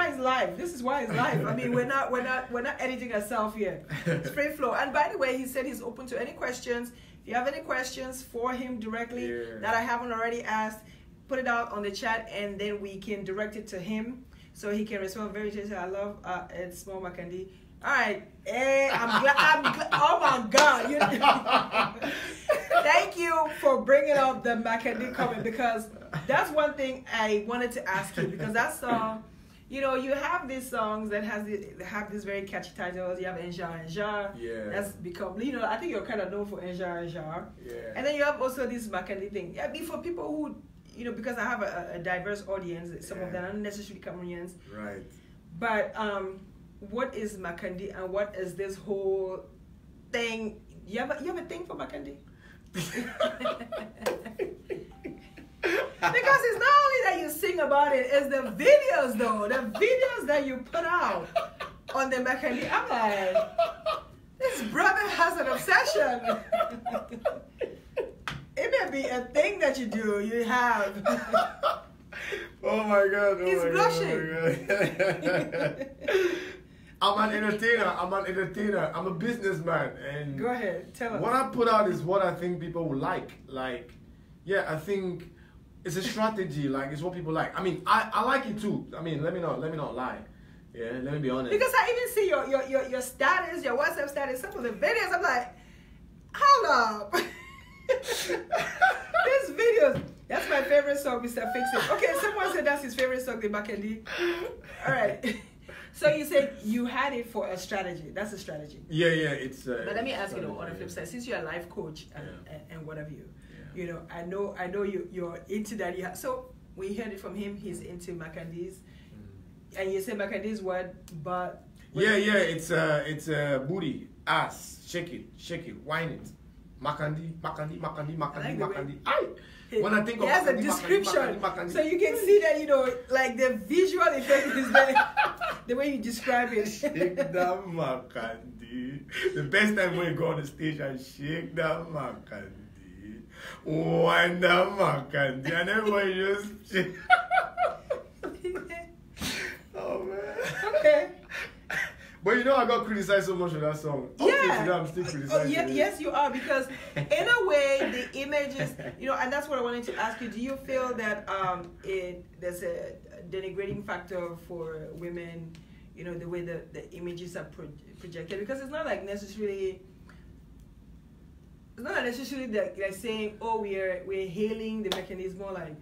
it's live. This is why it's live. I mean, we're not editing ourselves here. It's free flow. And by the way, he said he's open to any questions. If you have any questions for him directly that I haven't already asked, put it out on the chat, and then we can direct it to him so he can respond very gently. I love it's Small Makandi. All right, I'm glad. Oh my God! Thank you for bringing up the Makandi comment, because that's one thing I wanted to ask you, because that song, you have these songs that have these very catchy titles. You have Enja. Yeah. That's become, I think you're kind of known for Enja. Yeah. And then you have also this Makandi thing. Yeah, for people who, because I have a diverse audience. Some of them aren't necessarily Cameroonians. Right. But what is Makandi, and what is this whole thing? You have a thing for Makandi? Because it's not only that you sing about it, it's the videos though. The videos that you put out on the Makandi. I'm like, this brother has an obsession. It may be a thing that you have. Oh my God. He's blushing. I'm an entertainer. I'm a businessman. And go ahead, tell us. What I put out is what I think people will like. I think it's a strategy. It's what people like. I mean, I like it too. I mean, let me not lie. Yeah, let me be honest. Because I even see your status, your WhatsApp status, some of the videos. I'm like, hold up. These videos. That's my favorite song, Mr. Fix It. Okay, someone said that's his favorite song, the Makandi. All right. So you said you had it for a strategy. That's a strategy. Yeah, it's. But let me ask you on the flip side, since you're a life coach and what have you, I know you're into that. So we heard it from him. He's into Makandis. And you say Mackendy's word, but Yeah, it's a booty, ass, shake it, whine it. Makandi. Aye. When I think of it has a Makandi, description, Makandi. so you can see that, you know, like the visual effect is very, the way you describe it. Shake that Makandi. The best time when you go on the stage and shake that Makandi, whine that Makandi, and everybody just shake. Oh man. Okay. But you know, I got criticized so much for that song. Up till today, I'm still criticizing it. Yes, you are, because in a way the images, you know, and that's what I wanted to ask you. Do you feel that there's a denigrating factor for women, you know, the way the images are projected? Because it's not like necessarily. It's not necessarily like saying, oh, we're hailing the mechanism, more like,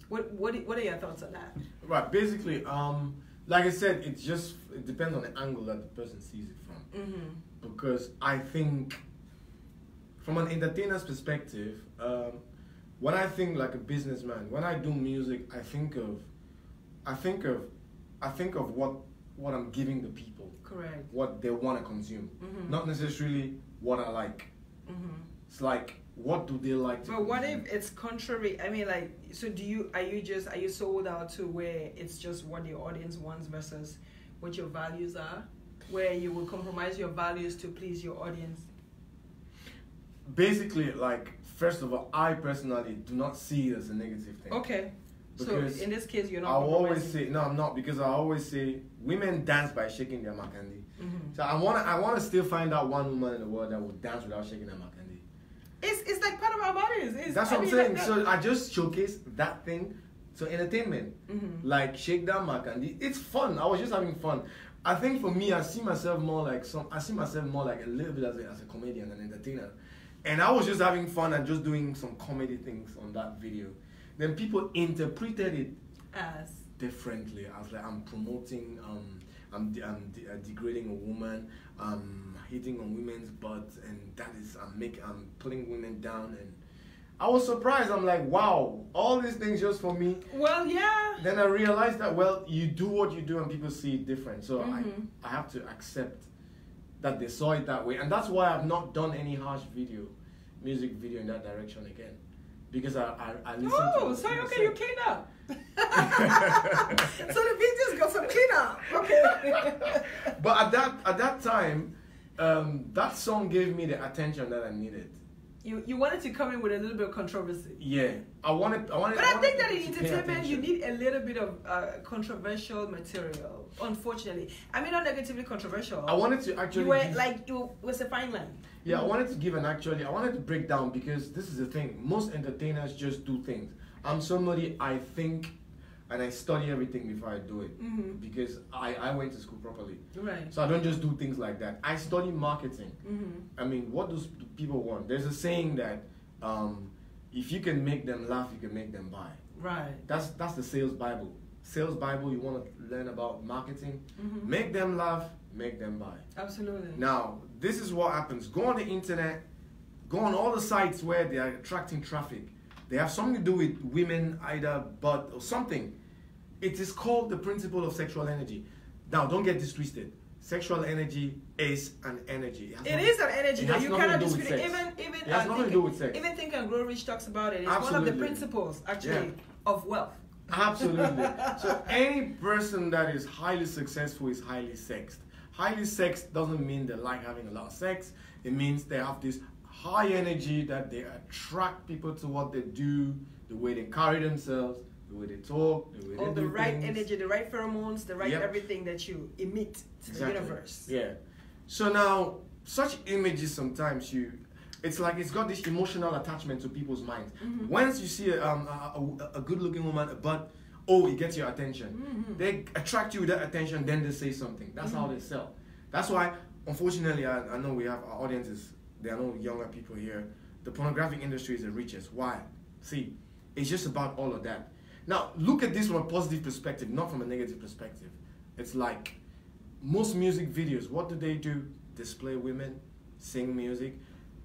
What are your thoughts on that? Right, basically, like I said, it depends on the angle that the person sees it from. Because I think, from an entertainer's perspective, when I think like a businessman, when I do music, I think of what I'm giving the people. Correct. What they want to consume, not necessarily what I like. It's like, what do they like to But what consume? if it's contrary? I mean, like, so are you sold out to where it's just what your audience wants versus what your values are, where you will compromise your values to please your audience? Basically, like, first of all, I personally do not see it as a negative thing. Okay. So Because in this case, you're not I always compromising. say, no, I'm not, because I always say women dance by shaking their makandi. Mm-hmm. So I wanna still find out one woman in the world that will dance without shaking their makandi. It's like part of our bodies. That's what I'm saying. So I just showcase that thing. So entertainment, like shake that makandi. It's fun. I was just having fun. I think for me, I see myself more like a little bit as a comedian, an entertainer. And I was just having fun and just doing some comedy things on that video. Then people interpreted it As differently. I was like, I'm promoting, I'm degrading a woman, I'm hitting on women's butts, and that is, I'm putting women down. And I was surprised. I'm like, wow, all these things just for me. well, yeah. Then I realized that, well, you do what you do and people see it different. So I have to accept that they saw it that way. And that's why I've not done any harsh music video in that direction again. Because I listen to Oh, what so people okay, say. you clean up. So the video's got some clean up. Okay. But at that time, that song gave me the attention that I needed. You wanted to come in with a little bit of controversy. Yeah, I wanted. But I think that in people to pay entertainment, you attention. need a little bit of controversial material. Unfortunately, I mean, not negatively controversial. I wanted to actually. It was a fine line. Yeah, I wanted to give I wanted to break down, because this is the thing. Most entertainers just do things. I'm somebody, I think and I study everything before I do it. Because I went to school properly. Right. So I don't just do things like that. I study marketing. I mean, what do people want? There's a saying that if you can make them laugh, you can make them buy. Right. That's the sales Bible. Sales Bible, you want to learn about marketing. Make them laugh, make them buy. Absolutely. Now, this is what happens. Go on the internet, go on all the sites where they are attracting traffic. They have something to do with women, either butt or something. It is called the principle of sexual energy. Now, don't get this twisted. Sexual energy is an energy. It is an energy that you cannot dispute. Even it has nothing to do with sex. Even Think and Grow Rich talks about it. It's Absolutely. one of the principles, actually, of wealth. Absolutely. So any person that is highly successful is highly sexed. Highly sexed doesn't mean they like having a lot of sex. It means they have this high energy that they attract people to what they do, the way they carry themselves, the way they talk, the way they do the right things. energy, the right pheromones, the right everything that you emit to the universe. Yeah. So now, such images sometimes it's like it's got this emotional attachment to people's minds. Once you see a good-looking woman, but it gets your attention. They attract you with that attention, then they say something. That's how they sell. That's why, unfortunately, I know we have our audiences. There are no younger people here. The pornographic industry is the richest. Why? See, it's just about all of that. Now, look at this from a positive perspective, not from a negative perspective. It's like most music videos, what do? Display women, sing music.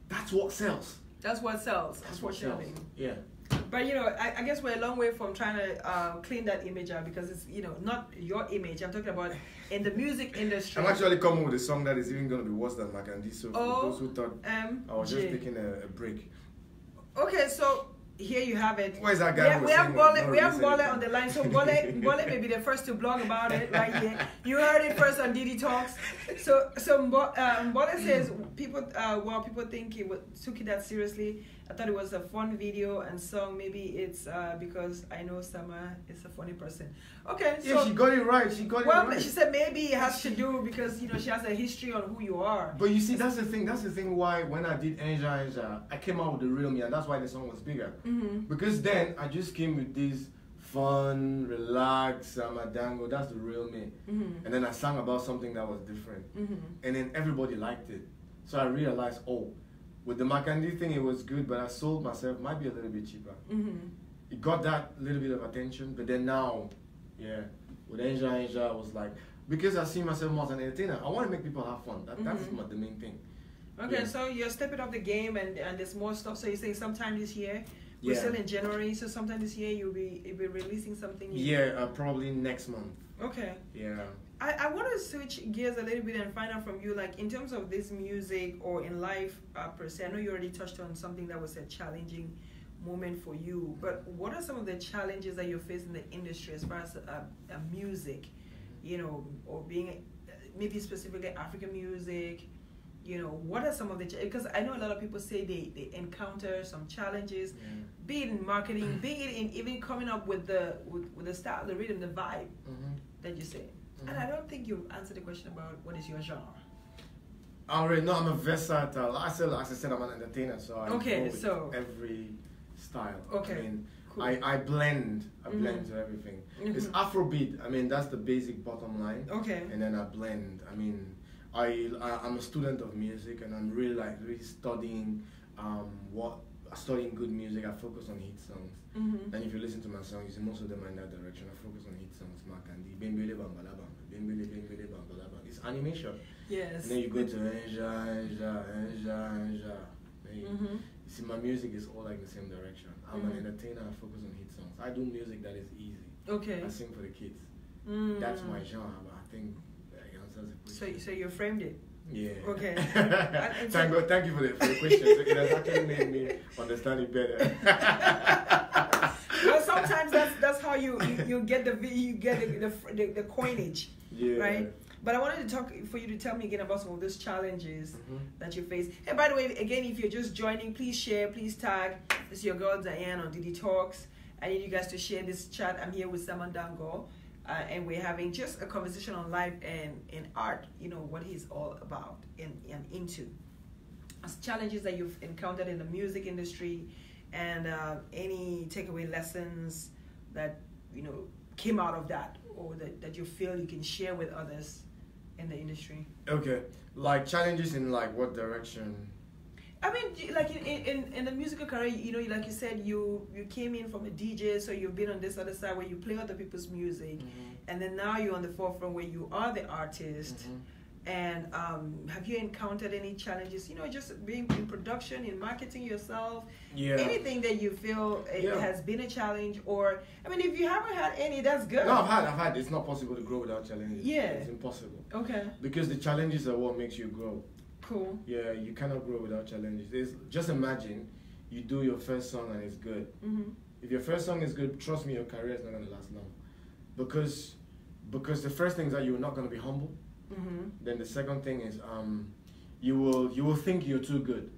That's what sells. That's what sells, That's what sells. unfortunately. Yeah. But I guess we're a long way from trying to clean that image out, because it's not your image. I'm talking about in the music industry. I'm actually coming with a song that is even going to be worse than Makandi. So for those who thought I was just taking a break. Okay, so here you have it. Where's that guy? We have Bole on the line. So Bole may be the first to blog about it right here. You heard it first on Didi Talks. So Bole says people think he took it that seriously. I thought it was a fun video and song. Maybe it's because I know Sama is a funny person. Okay, so yeah, she got it right. She got it right. Well, she said maybe it has to do because she has a history on who you are. But you see, that's the thing. That's the thing why when I did Enja, I came out with the real me, and that's why the song was bigger. Mm-hmm. Because then I just came with this fun, relaxed Sama Ndango. That's the real me. Mm-hmm. And then I sang about something that was different, and then everybody liked it. So I realized, with the Makandi thing, it was good, but I sold myself might be a little bit cheaper. Mm-hmm. It got that little bit of attention, but then now, with Enja, I was like, because I see myself more as an entertainer, I want to make people have fun. That's the main thing. Okay, so you're stepping up the game, and there's more stuff. So you're saying sometime this year. We're still in January, so sometime this year you'll be releasing something new. Yeah, probably next month. Okay. Yeah. I want to switch gears a little bit and find out from you, like in terms of this music or in life per se. I know you already touched on something that was a challenging moment for you, but what are some of the challenges that you face in the industry as far as music, or being maybe specifically African music? What are some of the because I know a lot of people say they encounter some challenges, be it in marketing, be it in even coming up with the style, the rhythm, the vibe that you say. And I don't think you've answered the question about what is your genre. I already know I'm a versatile. As I said, I'm an entertainer, so I go with every style. Okay. I mean, cool. I blend to everything. It's Afrobeat. I mean, that's the basic bottom line. Okay. And then I blend. I mean, I'm a student of music, and I'm really studying studying good music. I focus on hit songs. And if you listen to my songs, you see most of them are in that direction. I focus on hit songs, Makandi, Bembele Bambalabam, Bembele Bembele Bambalabam. It's animation. Yes. And then you go to Enja. You see, my music is all like the same direction. I'm an entertainer. I focus on hit songs. I do music that is easy. Okay. I sing for the kids. That's my genre. But I think that answers the question. So you framed it. Yeah. Okay. Thank you for the question. So it has actually made me understand it better. Well, sometimes that's how you get the coinage, right? But I wanted to talk for you to tell me again about some of those challenges that you face. And by the way, again, if you're just joining, please share, please tag. This is your girl Diane on Didi Talks. I need you guys to share this chat. I'm here with Sama Ndango. And we're having just a conversation on life and in art, what he's all about and into. As challenges that you've encountered in the music industry, and any takeaway lessons that, came out of that, or that you feel you can share with others in the industry. Okay, like challenges in like what direction? I mean, like in the musical career, like you said, you came in from a DJ, so you've been on this other side where you play other people's music, and then now you're on the forefront where you are the artist. And have you encountered any challenges, just being in production, in marketing yourself, anything that you feel has been a challenge? Or, I mean, if you haven't had any, that's good. No, I've had. It's not possible to grow without challenges. Yeah. It's impossible. Okay. Because the challenges are what makes you grow. Cool. Yeah, you cannot grow without challenges. Just imagine you do your first song and it's good. If your first song is good, trust me, your career is not going to last long. Because the first thing is that you're not going to be humble. Then the second thing is you will think you're too good.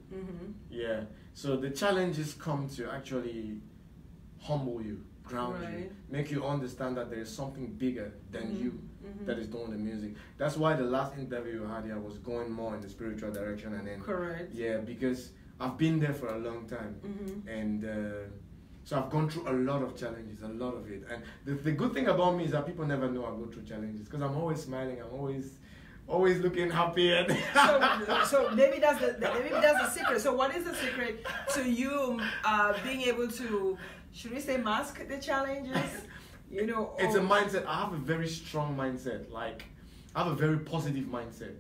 Yeah. So the challenges come to actually humble you, ground you, make you understand that there is something bigger than you that is doing the music. That's why the last interview you had here was going more in the spiritual direction, and then yeah, because I've been there for a long time, and so I've gone through a lot of challenges, a lot of it. And the good thing about me is that people never know I go through challenges because I'm always smiling. I'm always looking happy. And so maybe that's the secret. So what is the secret to you being able to, should we say, mask the challenges? It's a mindset. I have a very strong mindset. Like, I have a very positive mindset.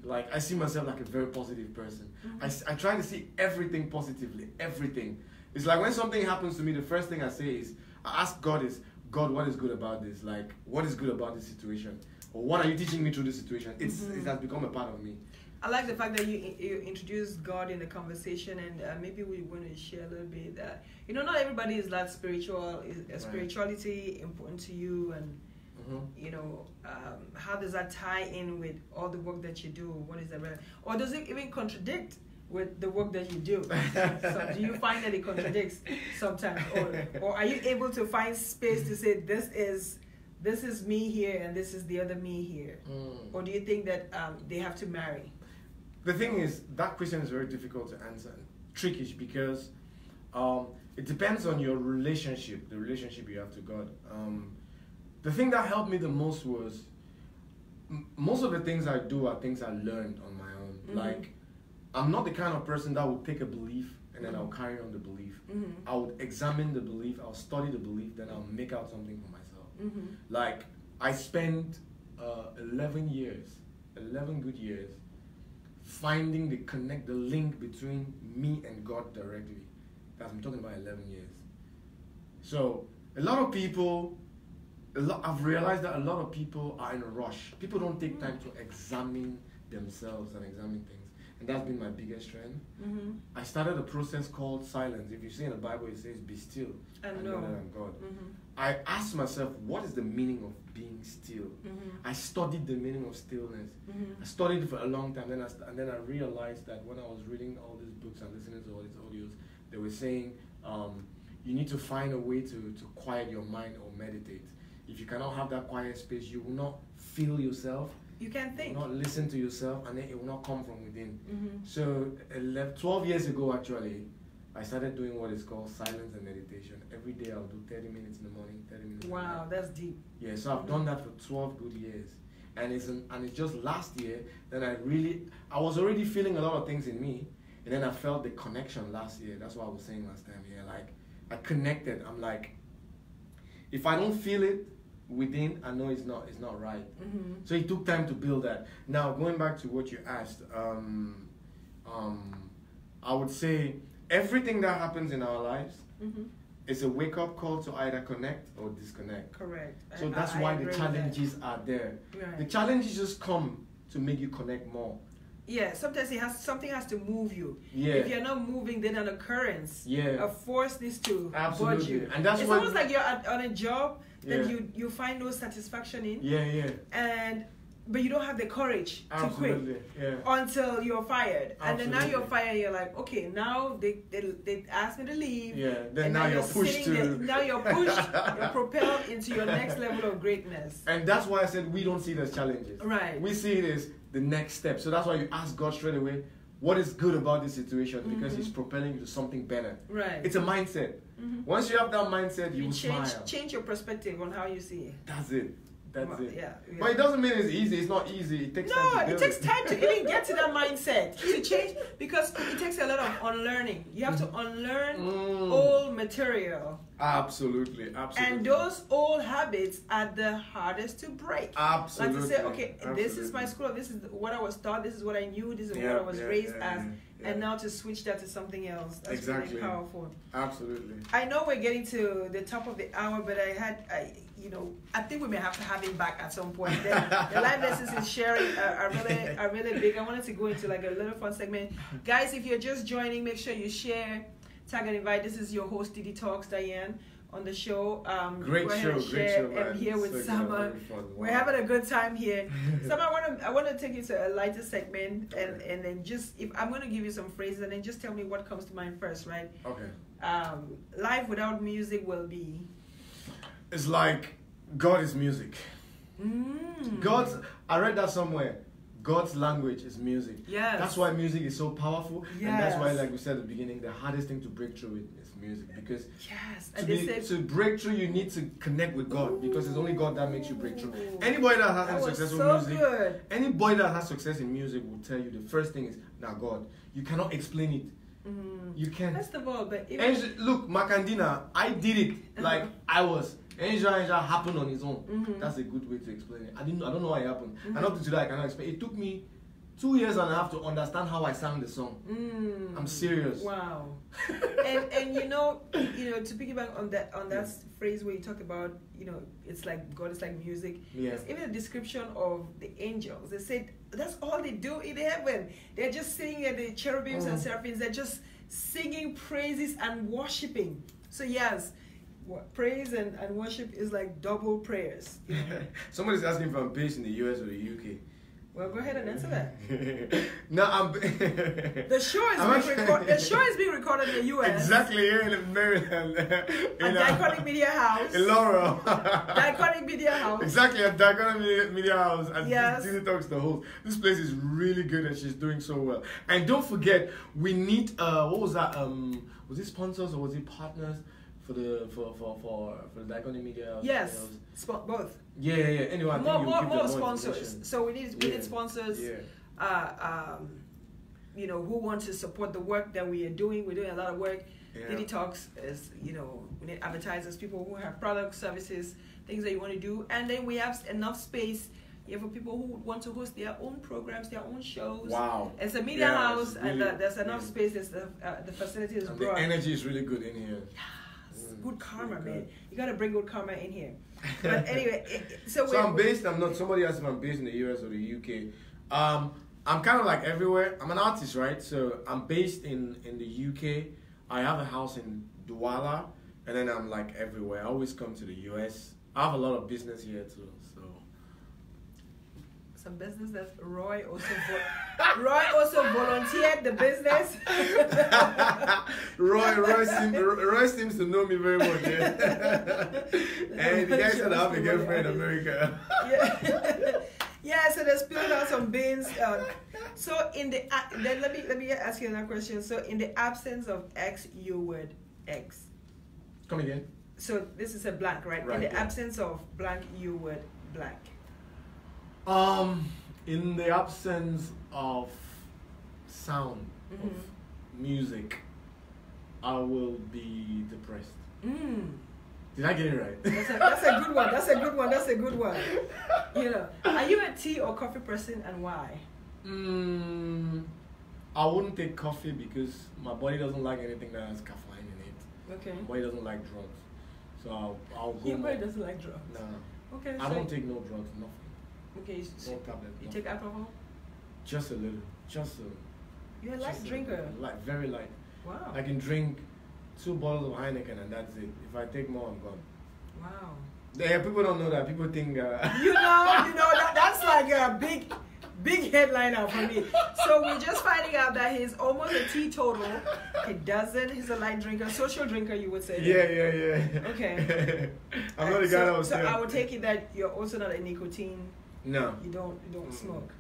Like, I see myself like a very positive person. I try to see everything positively, everything. It's like when something happens to me, the first thing I say is, I ask God is, God, what is good about this? Like, what is good about this situation? Or what are you teaching me through this situation? It has become a part of me. I like the fact that you introduced God in the conversation, and maybe we want to share a little bit that, you know, not everybody is that spiritual. Is spirituality important to you? And, you know, how does that tie in with all the work that you do? What is that? Or does it even contradict with the work that you do? So do you find that it contradicts sometimes? Or are you able to find space to say, this is me here and this is the other me here? Or do you think that they have to marry? The thing is, that question is very difficult to answer, trickish, because it depends on your relationship, the relationship you have to God. The thing that helped me the most was, most of the things I do are things I learned on my own. Like, I'm not the kind of person that would take a belief and then I'll carry on the belief. I would examine the belief, I'll study the belief, then I'll make out something for myself. Like, I spent 11 good years, finding the link between me and God directly. I'm talking about 11 years. So a lot of people, I've realized that a lot of people are in a rush. People don't take time to examine themselves and examine things. And that's been my biggest strength. I started a process called silence. If you see in the Bible, it says, be still and know that I'm God. I asked myself, what is the meaning of being still? I studied the meaning of stillness. I studied it for a long time, and then I realized that when I was reading all these books and listening to all these audios, they were saying you need to find a way to quiet your mind or meditate. If you cannot have that quiet space, you will not feel yourself. You can't think. You will not listen to yourself, and then it will not come from within. So 12 years ago, actually, I started doing what is called silence and meditation. Every day I'll do 30 minutes in the morning, 30 minutes in the night. Wow, that's deep. Yeah, so I've done that for 12 good years. And it's just last year that I was already feeling a lot of things in me, and then I felt the connection last year. That's what I was saying last time. Yeah, like, I connected. I'm like, if I don't feel it within, I know it's not right. So it took time to build that. Now, going back to what you asked, I would say everything that happens in our lives is a wake-up call to either connect or disconnect. Correct. So that's why the challenges are there. Right. The challenges just come to make you connect more. Yeah, sometimes something has to move you. Yeah. If you're not moving, then an occurrence, a force needs to budge you. And that's it's almost like you're on a job that you find no satisfaction in. But you don't have the courage to quit until you're fired. And then now you're fired, you're like, okay, now they asked me to leave. Then now you're pushed to... Now you're pushed, you're propelled into your next level of greatness. And that's why I said we don't see it as challenges. Right. We see it as the next step. So that's why you ask God straight away, what is good about this situation? Because it's propelling you to something better. Right. It's a mindset. Once you have that mindset, you will smile. Change your perspective on how you see it. That's it. That's it. Yeah. But it doesn't mean it's easy. It's not easy. It takes time to build. It takes time to even get to that mindset, to change, because it takes a lot of unlearning. You have to unlearn old material. Absolutely. And those old habits are the hardest to break. Absolutely. Like to say, okay, this is my school, this is what I was taught, this is what I knew, this is what I was raised as. And now to switch that to something else. That's really powerful. Absolutely. I know we're getting to the top of the hour, but I think we may have to have him back at some point. The live lessons and sharing are really big. I wanted to go into like a little fun segment. Guys, if you're just joining, make sure you share, tag and invite. This is your host, Didi Talks, Diane, on the show. Great show, I'm here with Sama. We're having a good time here. Sama, I want to take you to a lighter segment, and then just, if I'm going to give you some phrases, and then just tell me what comes to mind first, right? Okay. Life without music will be... It's like God is music. I read that somewhere. God's language is music. Yes. That's why music is so powerful. Yes. And that's why, like we said at the beginning, the hardest thing to break through with is music. Because to break through, you need to connect with God. Because it's only God that makes you break through. Anybody that has successful music, anybody that has success in music will tell you the first thing is, now God, you cannot explain it. You can't. First of all, but look, Makandina, I did it like I was. Enja happened on his own. That's a good way to explain it. I don't know how it happened. And up to today, I cannot explain. It took me 2.5 years to understand how I sang the song. I'm serious. Wow. and you know, to piggyback on that phrase where you talk about, it's like God is like music. Yeah. It's even a description of the angels. They said that's all they do in heaven. They're just sitting at the cherubims and seraphims. They're just singing praises and worshiping. So yes, praise and worship is like double prayers. Somebody's asking if I'm based in the US or the UK. Well, go ahead and answer that. No, I'm. The show is being recorded in the U.S. Exactly, here in Maryland. At Diaconic Media House. In Laurel. Diaconic Media House. Exactly, at Diaconic Media House. And yes. Disney Talks the host. This place is really good and she's doing so well. And don't forget, we need what was that? Was it sponsors or was it partners for the Diaconic Media House? Yes, both. Yeah. Anyway, I think more sponsors. So we need sponsors. Yeah. Who want to support the work that we are doing. We're doing a lot of work. Yeah. Diddy Talks is, we need advertisers, people who have products, services, things that you want to do, and then we have enough space. For people who want to host their own programs, their own shows. Wow. It's a media house, really, and there's enough space. The facility is broad. The energy is really good in here. Good karma, really man. You gotta bring good karma in here. But anyway, so somebody asked if I'm based in the US or the UK. I'm kind of like everywhere. I'm an artist, right? So I'm based in the UK. I have a house in Douala, and then I'm like everywhere. I always come to the US. I have a lot of business here too, so. Some business that Roy also volunteered the business. Roy seems to know me very much. Yeah. And the guy said I have a girlfriend in America. Yeah. So they spilled out some beans. So then let me ask you another question. So in the absence of X, you would X. Come again. So this is a blank, right? In the absence of blank, you would blank. In the absence of sound, of music, I will be depressed. Did I get it right? That's a good one. That's a good one. Are you a tea or coffee person, and why? I wouldn't take coffee because my body doesn't like anything that has caffeine in it. Okay. My body doesn't like drugs, so I'll go. Your body doesn't like drugs. Nah. Okay. I don't take no drugs, nothing. Okay. So no tablet. You take alcohol? Just a little. You're a light drinker. Very light. Wow. I can drink 2 bottles of Heineken and that's it. If I take more, I'm gone. Wow. Yeah, people don't know that. People think. That's like a big headliner for me. So we're just finding out that he's almost a teetotal. He's a light drinker, social drinker, you would say. Yeah. Okay. I'm not the guy that was So I would take it that you're also not a nicotine. No. You don't smoke.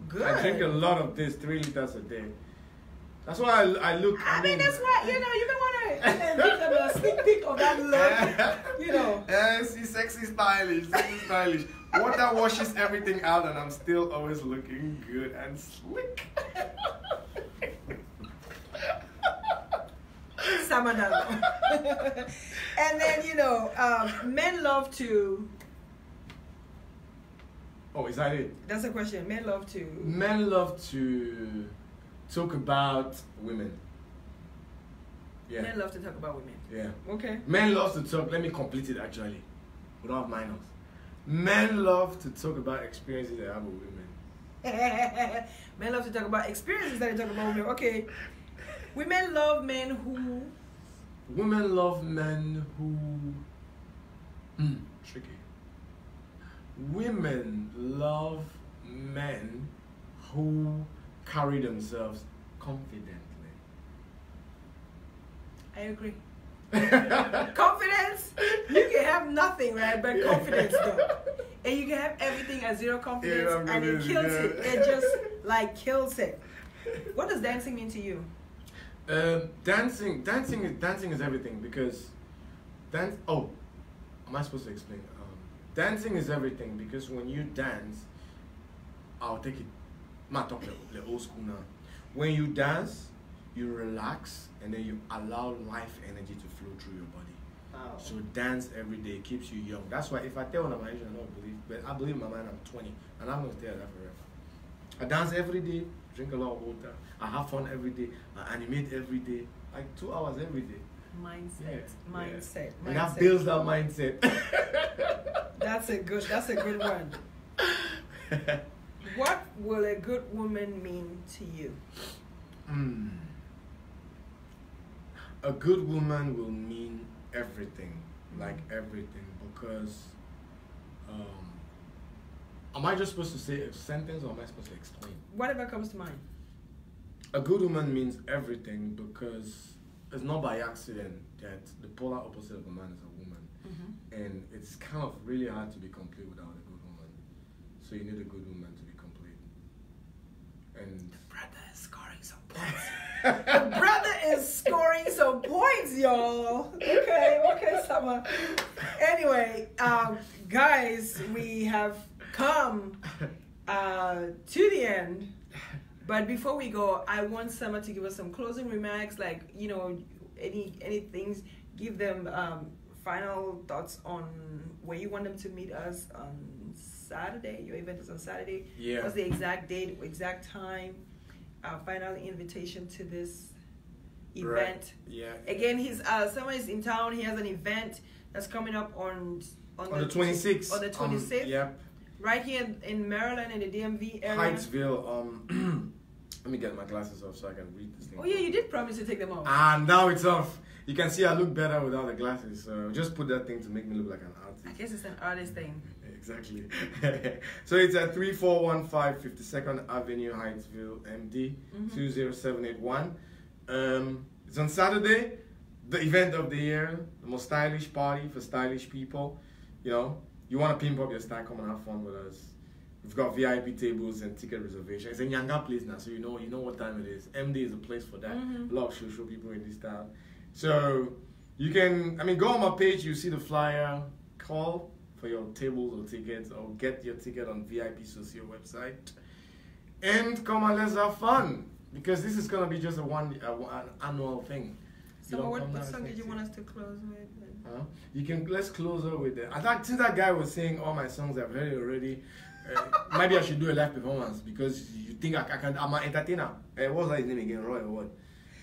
Good. I drink a lot of this, 3 liters a day. That's why I look. I mean, that's why, you don't want to give them a sneak peek of that look, She's sexy stylish. Water washes everything out and I'm still always looking good and slick. Sama Ndango. And then, men love to... Oh, is that it? That's a question. Men love to talk about women. Yeah. Men love to talk about women. Yeah. Okay. Men love to talk. Let me complete it actually. Without minors. Men love to talk about experiences they have with women. Men love to talk about experiences that they talk about women. Okay. Women love men who. Women love men who. Tricky. Women love men who carry themselves confidently. I agree. Confidence, you can have nothing, right? But confidence, though. And you can have everything at zero confidence, and it kills it. It just kills it. What does dancing mean to you? Dancing is everything because am I supposed to explain? Dancing is everything because when you dance, I'll take it. I'm talk the old school now. When you dance, you relax and then you allow life energy to flow through your body. Wow. So dance every day keeps you young. That's why if I tell one of my age, I don't believe, but I believe in my mind I'm 20 and I'm gonna stay at that forever. I dance every day, drink a lot of water. I have fun every day. I animate every day, like 2 hours every day. Mindset. And that builds that mindset. That's a good one. What will a good woman mean to you? A good woman will mean everything, like everything, because am I just supposed to say a sentence or am I supposed to explain? Whatever comes to mind. A good woman means everything because it's not by accident that the polar opposite of a man is a woman. And it's kind of really hard to be complete without a good woman. So you need a good woman to be complete. And the brother is scoring some points. The brother is scoring some points, y'all. Okay, Sama. Anyway, guys, we have come to the end. But before we go, I want Sama to give us some closing remarks, like, you know, any things. Give them final thoughts on where you want them to meet us on Saturday. Your event is on Saturday. Yeah. What's the exact date, exact time? Final invitation to this event. Right. Yeah. Again, Sama is in town. He has an event that's coming up on the 26th. On the 26th. Yep. Right here in Maryland, in the DMV area. Hyattsville. Let me get my glasses off so I can read this thing. Oh yeah, you did promise to take them off. And now it's off. You can see I look better without the glasses. So just put that thing to make me look like an artist. I guess it's an artist thing. Exactly. So it's at 3415 52nd Avenue, Hyattsville, MD 20781. It's on Saturday, the event of the year, the most stylish party for stylish people. You know, you want to pimp up your style, come and have fun with us. We've got VIP tables and ticket reservations. It's a Nyanga place now, so you know what time it is. MD is a place for that. A lot of social people in this town. So you can, go on my page, you see the flyer, call for your tables or tickets, or get your ticket on VIP Socio website. And come and let's have fun, because this is going to be just an annual thing. So what song did you want us to close with? Let's close her with that. I thought since that guy was saying all my songs I've heard already, maybe I should do a live performance, because you think I'm an entertainer. What's his name again? Roy or what?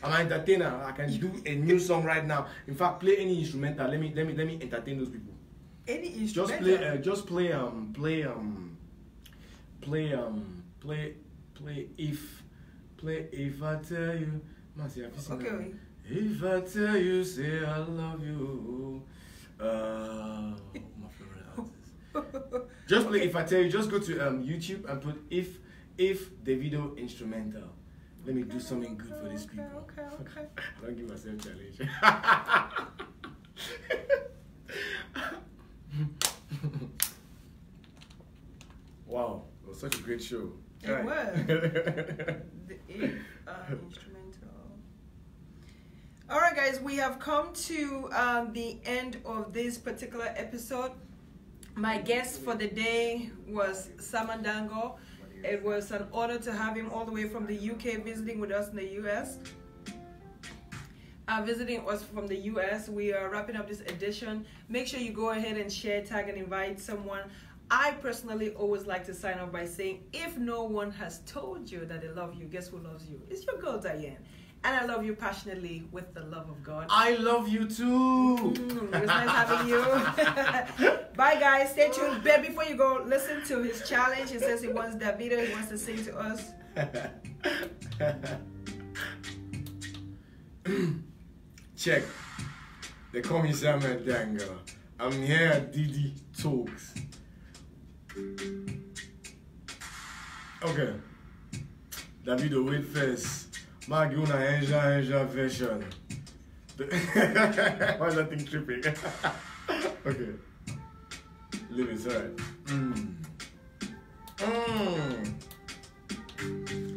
I'm an entertainer. I can do a new song right now. In fact, play any instrumental. Let me entertain those people. Any instrumental? Just play if I tell you. Okay. If I tell you, say I love you. My favorite artist. Just play If I Tell You. Just go to YouTube and put if Davido instrumental. Let me do something good for these people. Okay. Don't give myself challenge. Wow, it was such a great show. It was. The instrumental. All right, guys, we have come to the end of this particular episode. My guest for the day was Sama Ndango. It was an honor to have him all the way from the UK visiting with us in the US. Visiting us from the US. We are wrapping up this edition. Make sure you go ahead and share, tag, and invite someone. I personally always like to sign off by saying, if no one has told you that they love you, guess who loves you? It's your girl, Diane. And I love you passionately with the love of God. I love you too. It was nice having you. Bye, guys. Stay tuned. But before you go, listen to his challenge. He says he wants Davido. He wants to sing to us. Check. They call me Sama Ndango. I'm here at Didi Talks. Okay. Davido, wait first. Maguna Enja version. Why is that thing tripping? Okay. Leave it, alright.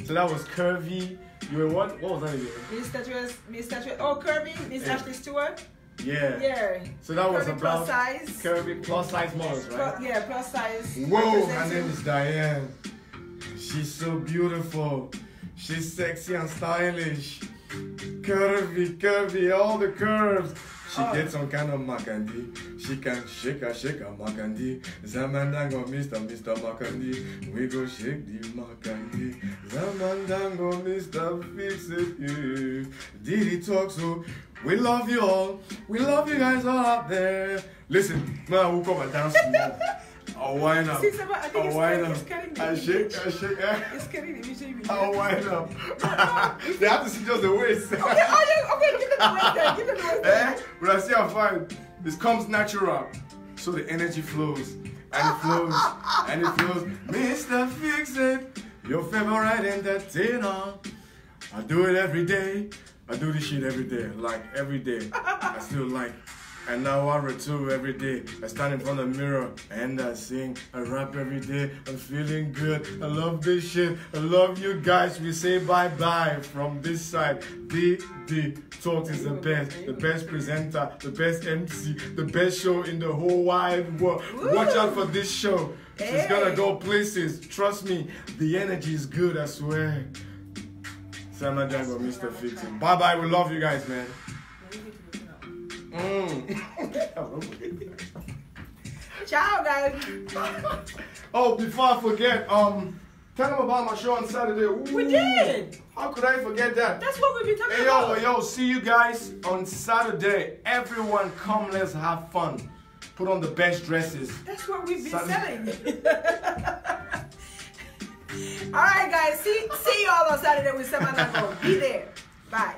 So that was Curvy. You were what? What was that again? Miss Statuette. Oh, Curvy. Miss Ashley Stewart. Yeah. Yeah. So that was Curvy about plus size. Curvy plus size models, right? Plus size. Whoa, her name is Diane. She's so beautiful. She's sexy and stylish. Curvy, curvy, all the curves. She gets some kind of makandi. She can shake a makandi. Sama Ndango, Mr. Makandi. We go shake the makandi. Sama Ndango, Mr. Fix It. Yeah. Diddy talk so. We love you all. We love you guys all out there. Listen, man, we'll come and dance more. I'll wind up. I'll wind up. I shake. It's getting the image. I'll wind up. They have to see just the waist. Okay, give them the waist there. Give them the waist there. But I see I'm fine. This comes natural. So the energy flows. And it flows. And it flows. Mr. Fix It, your favorite entertainer. I do it every day. I do this shit every day. Like every day. I still like. And now I too every day. I stand in front of the mirror and I sing. I rap every day. I'm feeling good. I love this shit. I love you guys. We say bye-bye from this side. D Talks is the best presenter, the best MC, the best show in the whole wide world. Woo! Watch out for this show. Hey. She's gonna go places. Trust me, the energy is good, I swear. Sama Ndango, Mr. Fix It. Bye-bye. We love you guys, man. Ciao, guys. Oh, before I forget, tell them about my show on Saturday. Ooh, we did. How could I forget that? That's what we've been talking about. Yo, see you guys on Saturday. Everyone come, let's have fun. Put on the best dresses. That's what we've been selling. All right, guys. See you all on Saturday with Sama Ndango. Be there. Bye.